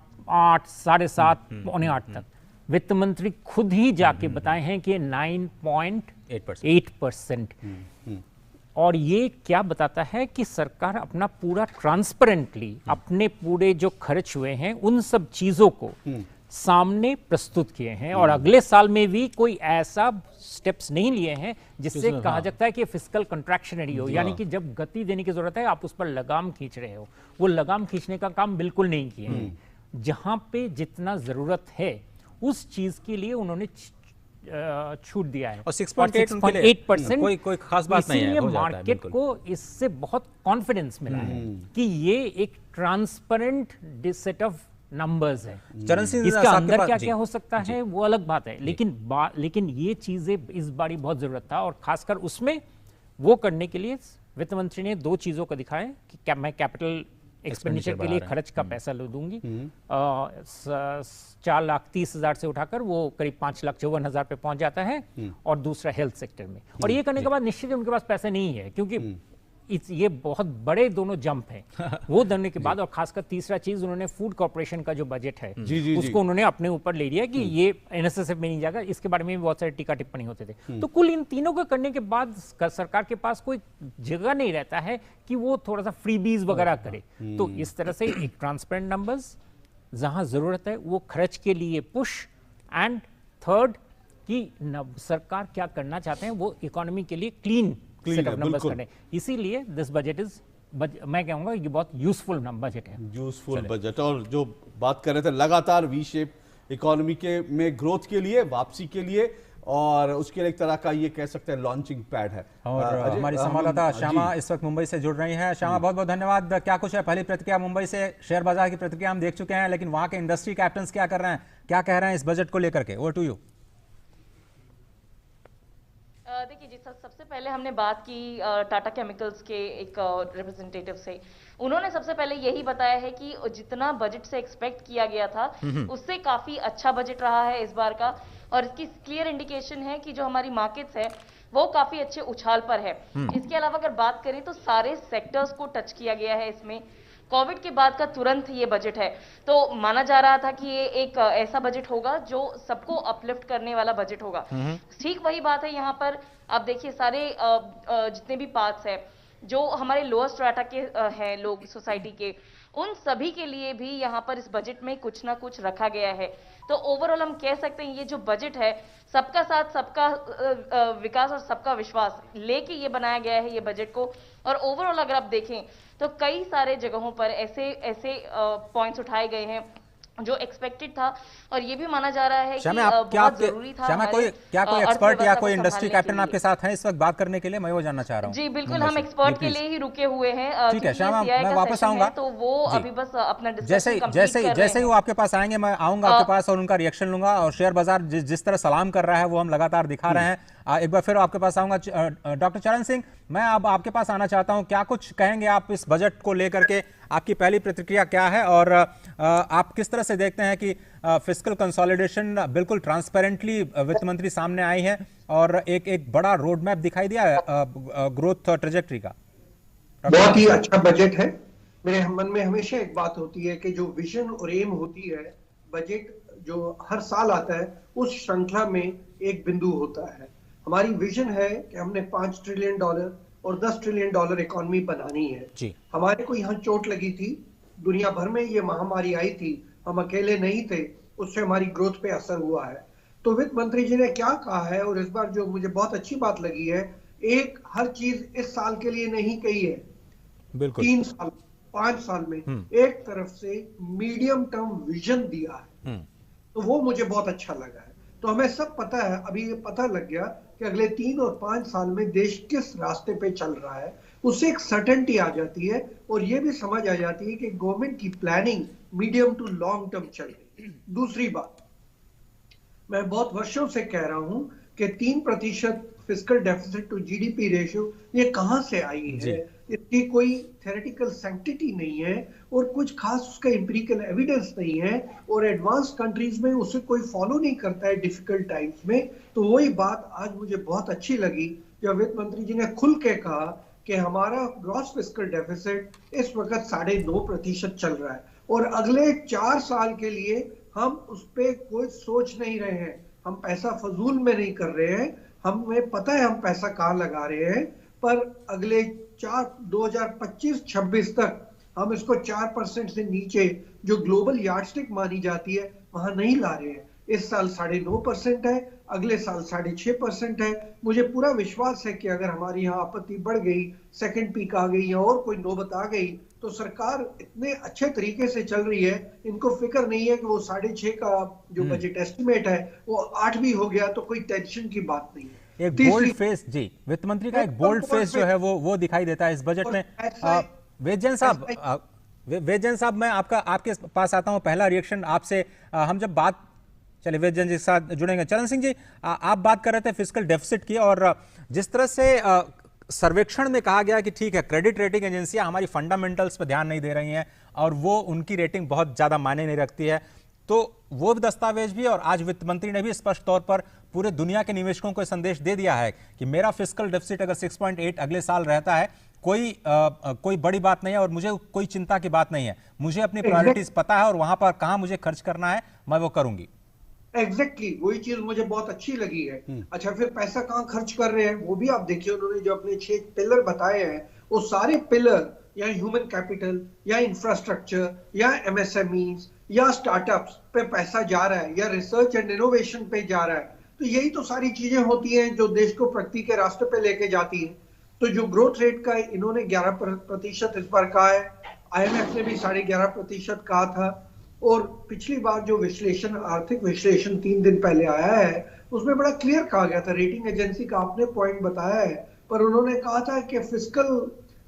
Speaker 6: 7.5, पौने 8 तक। वित्त मंत्री खुद ही जाके बताए हैं कि 9.8%। और ये क्या बताता है कि सरकार अपना पूरा ट्रांसपेरेंटली अपने पूरे जो खर्च हुए हैं उन सब चीजों को सामने प्रस्तुत किए हैं, और अगले साल में भी कोई ऐसा स्टेप्स नहीं लिए हैं जिससे कहा जाता है कि फिस्कल कंट्रैक्शनरी हो, यानी कि जब गति देने की जरूरत है आप उस पर लगाम खींच रहे हो। वो लगाम खींचने का काम बिल्कुल नहीं किए हैं। जहां पे जितना जरूरत है उस चीज के लिए उन्होंने छूट दिया है,
Speaker 5: और 6.8% कोई खास बात नहीं है।
Speaker 6: इसीलिए मार्केट को इससे बहुत कॉन्फिडेंस मिला है कि ये एक ट्रांसपेरेंट सेट ऑफ नंबर्स है।
Speaker 5: चरण सिंह,
Speaker 6: इसका अंदर क्या क्या हो सकता है वो अलग बात है, लेकिन ये चीजें इस बारी बहुत जरूरत था, और खासकर उसमें वो करने के लिए वित्त मंत्री ने 2 चीजों को दिखाया कि मैं कैपिटल एक्सपेंडिचर के लिए खर्च का पैसा ले दूंगी, 4,30,000 से उठाकर वो करीब 5,54,000 पे पहुंच जाता है, और दूसरा हेल्थ सेक्टर में। और ये करने के बाद निश्चित उनके पास पैसे नहीं है क्योंकि ये बहुत बड़े दोनों जंप हैं वो करने के बाद। और खासकर तीसरा चीज, उन्होंने फूड कॉर्पोरेशन का जो बजट है उसको उन्होंने अपने ऊपर ले लिया कि ये NSSF में नहीं जाएगा। इसके बारे में भी बहुत सारे टीका टिप्पणी होते थे। तो कुल इन तीनों को करने के बाद सरकार के पास कोई जगह नहीं रहता है कि वो थोड़ा सा फ्रीबीज वगैरह करे। तो इस तरह से एक ट्रांसपेरेंट नंबर्स, जहां जरूरत है वो खर्च के लिए पुश, एंड थर्ड कि सरकार क्या करना चाहते हैं वो इकोनॉमी के लिए क्लीन सेट ऑफ नंबर्स करने। इसीलिए दिस बजट इज, मैं कहूंगा ये बहुत यूजफुल बजट है।
Speaker 4: यूजफुल बजट, और जो बात कर रहे थे लगातार वी शेप इकोनॉमी के में ग्रोथ के लिए, वापसी के लिए, और उसके लिए एक तरह का ये कह सकते हैं लॉन्चिंग पैड है।
Speaker 5: और हमारी संवाददाता श्यामा इस वक्त मुंबई से जुड़ रही हैं। श्यामा, बहुत बहुत धन्यवाद। क्या कुछ है पहली प्रतिक्रिया मुंबई से? शेयर बाजार की प्रतिक्रिया हम देख चुके हैं, लेकिन वहां के इंडस्ट्री कैप्टन्स क्या कर रहे हैं, क्या कह रहे हैं इस बजट को लेकर के? Over to you.
Speaker 7: देखिए जी, सबसे पहले हमने बात की टाटा केमिकल्स के एक रिप्रेजेंटेटिव से। उन्होंने सबसे पहले यही बताया है कि जितना बजट से एक्सपेक्ट किया गया था उससे काफी अच्छा बजट रहा है इस बार का, और इसकी क्लियर इंडिकेशन है कि जो हमारी मार्केट्स है वो काफी अच्छे उछाल पर है। इसके अलावा अगर बात करें तो सारे सेक्टर्स को टच किया गया है इसमें। कोविड के बाद का तुरंत ये बजट है, तो माना जा रहा था कि ये एक ऐसा बजट होगा जो सबको अपलिफ्ट करने वाला बजट होगा। ठीक वही बात है यहाँ पर। आप देखिए सारे जितने भी पार्ट्स है जो हमारे लोअर स्ट्रेटा के हैं लोग सोसाइटी के, उन सभी के लिए भी यहाँ पर इस बजट में कुछ ना कुछ रखा गया है। तो ओवरऑल हम कह सकते हैं ये जो बजट है सबका साथ, सबका विकास और सबका विश्वास लेके ये बनाया गया है ये बजट को। और ओवरऑल अगर आप देखें तो कई सारे जगहों पर ऐसे पॉइंट्स उठाए गए हैं जो एक्सपेक्टेड था, और ये भी माना जा रहा है कि बहुत जरूरी था।
Speaker 5: कोई एक्सपर्ट या कोई इंडस्ट्री कैप्टन आपके साथ हैं इस वक्त बात करने के लिए? मैं वो जानना चाह रहा हूँ।
Speaker 7: जी बिल्कुल, हम एक्सपर्ट के लिए ही रुके हुए हैं।
Speaker 5: ठीक है श्यामा, मैं वापस आऊंगा,
Speaker 7: तो वो अभी बस अपना
Speaker 5: जैसे ही वो आपके पास आएंगे मैं आऊंगा आपके पास और उनका रिएक्शन लूंगा। और शेयर बाजार जिस तरह सलाम कर रहा है वो हम लगातार दिखा रहे हैं। एक बार फिर आपके पास आऊंगा। डॉक्टर चरण सिंह, मैं अब आपके पास आना चाहता हूं, क्या कुछ कहेंगे आप इस बजट को लेकर के? आपकी पहली प्रतिक्रिया क्या है, और आप किस तरह से देखते हैं कि फिस्कल कंसोलिडेशन बिल्कुल ट्रांसपेरेंटली वित्त मंत्री सामने आई है और एक बड़ा रोड मैप दिखाई दिया है ग्रोथ ट्रेजेक्टरी का?
Speaker 8: बहुत ही अच्छा बजट है। मेरे मन में हमेशा एक बात होती है कि जो विजन और एम होती है, बजट जो हर साल आता है उस श्रृंखला में एक बिंदु होता है। हमारी विजन है कि हमने $5 ट्रिलियन और $10 ट्रिलियन इकोनॉमी बनानी है जी। हमारे को यहाँ चोट लगी थी, दुनिया भर में ये महामारी आई थी, हम अकेले नहीं थे, उससे हमारी ग्रोथ पे असर हुआ है। तो वित्त मंत्री जी ने क्या कहा है, और इस बार जो मुझे बहुत अच्छी बात लगी है, एक हर चीज इस साल के लिए नहीं कही है, बिल्कुल 3 साल 5 साल में एक तरफ से मीडियम टर्म विजन दिया है, तो वो मुझे बहुत अच्छा लगा है। तो हमें सब पता है, अभी ये पता लग गया कि अगले 3 और 5 साल में देश किस रास्ते पे चल रहा है, उससे एक सर्टेनिटी आ जाती है, और ये भी समझ आ जाती है कि गवर्नमेंट की planning medium to long term चल रही है। दूसरी बात, मैं बहुत वर्षों से कह रहा हूं कि 3% fiscal deficit to GDP ratio ये कहां से आई है, इसकी कोई थ्योरेटिकल सैंक्टिटी नहीं है और कुछ खास उसका एम्पिरिकल एविडेंस नहीं है और एडवांस कंट्रीज में उसे कोई फॉलो नहीं करता है डिफिकल्ट टाइम्स में। तो वही बात आज मुझे बहुत अच्छी लगी जब वित्त मंत्री जी ने खुल के कहा कि हमारा ग्रॉस फिस्कल डेफिसिट इस वक्त 9.5% चल रहा है और अगले 4 साल के लिए हम उस पर कोई सोच नहीं रहे हैं, हम पैसा फजूल में नहीं कर रहे हैं, हमें पता है हम पैसा कहाँ लगा रहे हैं, पर अगले 2025-26 तक हम इसको 4% से नीचे जो ग्लोबल यार्डस्टिक मानी जाती है वहां नहीं ला रहे हैं। इस साल 9.5% है, अगले साल 6.5% है। मुझे पूरा विश्वास है कि अगर हमारी यहाँ आपत्ति बढ़ गई, सेकंड पीक आ गई या और कोई नौबत आ गई, तो सरकार इतने अच्छे तरीके से चल रही है, इनको फिक्र नहीं है कि वो 6.5 का जो बजट एस्टिमेट है वो 8 भी हो गया तो कोई टेंशन की बात नहीं है।
Speaker 5: एक बोल्ड फेस, जी वित्त मंत्री का एक बोल्ड फेस जो है वो दिखाई देता है इस बजट में। वेद जैन साहब, मैं आपके पास आता हूं, पहला रिएक्शन आपसे। हम जब बात, चलिए वेद जैन जी के साथ जुड़ेंगे। चरण सिंह जी, आप बात कर रहे थे फिस्कल डेफिसिट की, और जिस तरह से सर्वेक्षण में कहा गया कि ठीक है, क्रेडिट रेटिंग एजेंसियां हमारी फंडामेंटल्स पर ध्यान नहीं दे रही हैं और वो उनकी रेटिंग बहुत ज्यादा मायने नहीं रखती है, तो वो दस्तावेज भी, और आज वित्त मंत्री ने भी स्पष्ट तौर पर पूरे दुनिया के निवेशकों को संदेश दे दिया है कि मेरा फिस्कल डेफिसिट अगर 6.8 अगले साल रहता है, कोई बड़ी बात नहीं है और मुझे कोई चिंता की बात नहीं है, मुझे अपनी प्रायोरिटीज पता है और वहां पर कहां मुझे खर्च करना है मैं वो करूंगी।
Speaker 8: एग्जैक्टली वही चीज मुझे बहुत अच्छी लगी है। अच्छा, फिर पैसा कहाँ खर्च कर रहे हैं वो भी आप देखिए, उन्होंने जो अपने 6 पिलर बताए हैं वो सारे पिलर या ह्यूमन कैपिटल या इंफ्रास्ट्रक्चर या एमएसएमईज या स्टार्टअप्स पे पैसा जा रहा है या रिसर्च एंड इनोवेशन पे जा रहा है। तो यही तो सारी चीजें होती हैं जो देश को प्रगति के रास्ते पे लेके जाती हैं। तो जो ग्रोथ रेट का इन्होंने 11% इस बार कहा है, IMF ने भी 11.5% कहा था, और पिछली बार जो विश्लेषण, आर्थिक विश्लेषण 3 दिन पहले आया है उसमें बड़ा क्लियर कहा गया था, रेटिंग एजेंसी का आपने पॉइंट बताया है, पर उन्होंने कहा था कि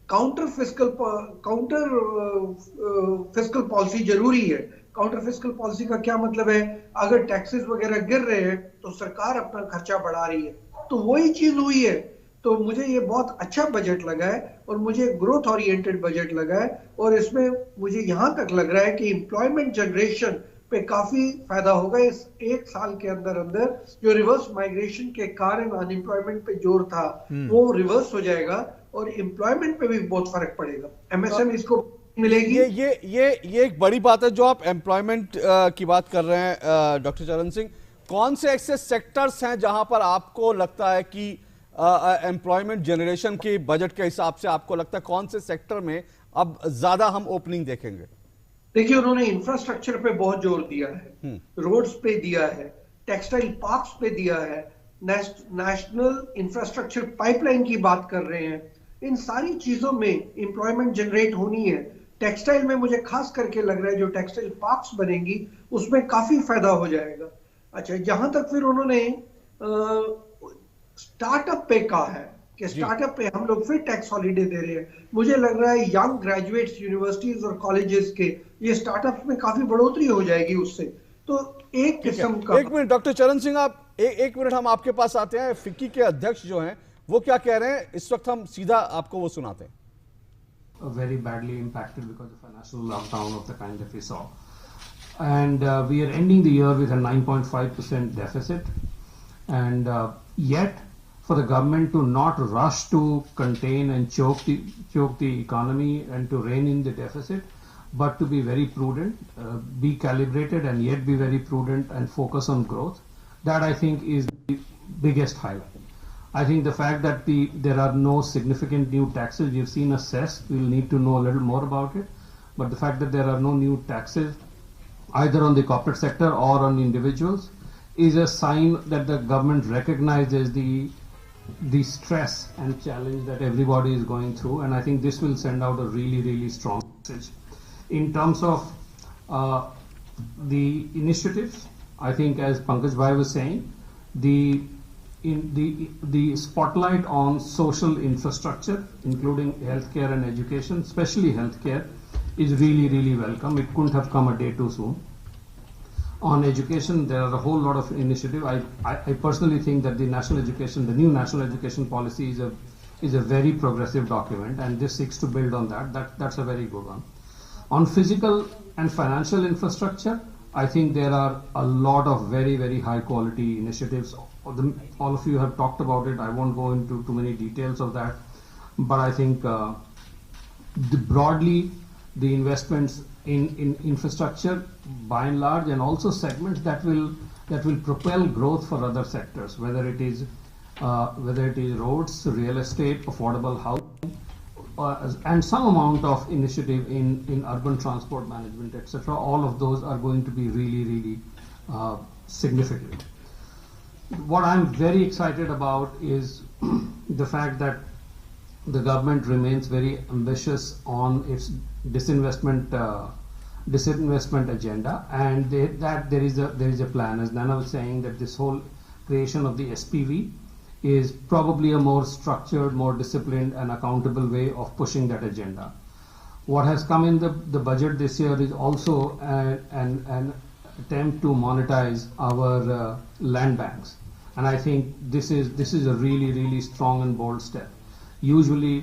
Speaker 8: काउंटर फिस्कल पॉलिसी जरूरी है। काउंटर फिस्कल पॉलिसी का क्या मतलब है, अगर टैक्सेस वगैरह गिर रहे हैं तो सरकार अपना खर्चा बढ़ा रही है, तो वही चीज हुई है। तो मुझे ये बहुत अच्छा बजट लगा है और मुझे ग्रोथ ओरिएंटेड बजट लगा है, और इसमें मुझे यहां तक लग रहा है कि एम्प्लॉयमेंट जनरेशन पे काफी फायदा होगा। इस 1 साल के अंदर जो रिवर्स माइग्रेशन के कारण अनएम्प्लॉयमेंट पे जोर था वो रिवर्स हो जाएगा और एम्प्लॉयमेंट पे भी बहुत फर्क पड़ेगा, एमएसएम इसको मिलेगी।
Speaker 4: ये एक बड़ी बात है जो आप एम्प्लॉयमेंट की बात कर रहे हैं डॉक्टर चरण सिंह। कौन से ऐसे सेक्टर्स हैं जहां पर आपको लगता है कि एम्प्लॉयमेंट जनरेशन के बजट के हिसाब से आपको लगता है कौन से सेक्टर में अब ज्यादा हम ओपनिंग देखेंगे?
Speaker 8: देखिए, उन्होंने इंफ्रास्ट्रक्चर पे बहुत जोर दिया है, रोड्स पे दिया है, टेक्सटाइल पार्क्स पे दिया है, नेशनल इंफ्रास्ट्रक्चर पाइपलाइन की बात कर रहे हैं। इन सारी चीजों में एम्प्लॉयमेंट जनरेट होनी है। टेक्सटाइल में मुझे खास करके लग रहा है जो टेक्सटाइल पार्क्स बनेंगी उसमें काफी फायदा हो जाएगा। अच्छा, जहां तक फिर उन्होंने स्टार्टअप पे कहा है कि स्टार्टअप पे हम लोग फिर टैक्स हॉलीडे दे रहे हैं। मुझे लग रहा है यंग ग्रेजुएट्स यूनिवर्सिटीज और कॉलेजेस के ये स्टार्टअप्स में काफी बढ़ोतरी हो जाएगी उससे। तो एक किस्म का,
Speaker 4: एक मिनट डॉक्टर चरण सिंह, आप एक मिनट हम आपके पास आते हैं। फिक्की के अध्यक्ष जो हैं वो क्या कह रहे हैं इस वक्त, हम सीधा आपको वो सुनाते हैं।
Speaker 9: Very badly impacted because of a national lockdown of the kind that we saw, and we are ending the year with a 9.5% deficit, and yet for the government to not rush to contain and choke the economy and to rein in the deficit, but to be very prudent, be calibrated and yet be very prudent and focus on growth, that I think is the biggest highlight. I think the fact that there are no significant new taxes, we've seen a cess, we'll need to know a little more about it, but the fact that there are no new taxes either on the corporate sector or on individuals is a sign that the government recognizes the stress and challenge that everybody is going through, and I think this will send out a really, really strong message. In terms of the initiatives, I think as Pankaj Bhai was saying, the spotlight on social infrastructure, including healthcare and education, especially healthcare, is really, really welcome. It couldn't have come a day too soon. On education, there are a whole lot of initiative. I personally think that the new national education policy is a very progressive document, and this seeks to build on that. That's a very good one. On physical and financial infrastructure, I think there are a lot of very, very high quality initiatives. All of you have talked about it. I won't go into too many details of that, but I think broadly the investments in infrastructure by and large, and also segments that will propel growth for other sectors, whether it is roads, real estate, affordable housing, and some amount of initiative in urban transport management, etc. All of those are going to be really, really significant. What I'm very excited about is the fact that the government remains very ambitious on its disinvestment agenda, and that there is a plan. As Nana was saying, that this whole creation of the SPV is probably a more structured, more disciplined and accountable way of pushing that agenda. What has come in the budget this year is also an attempt to monetize our land banks, and I think this is a really, really strong and bold step. Usually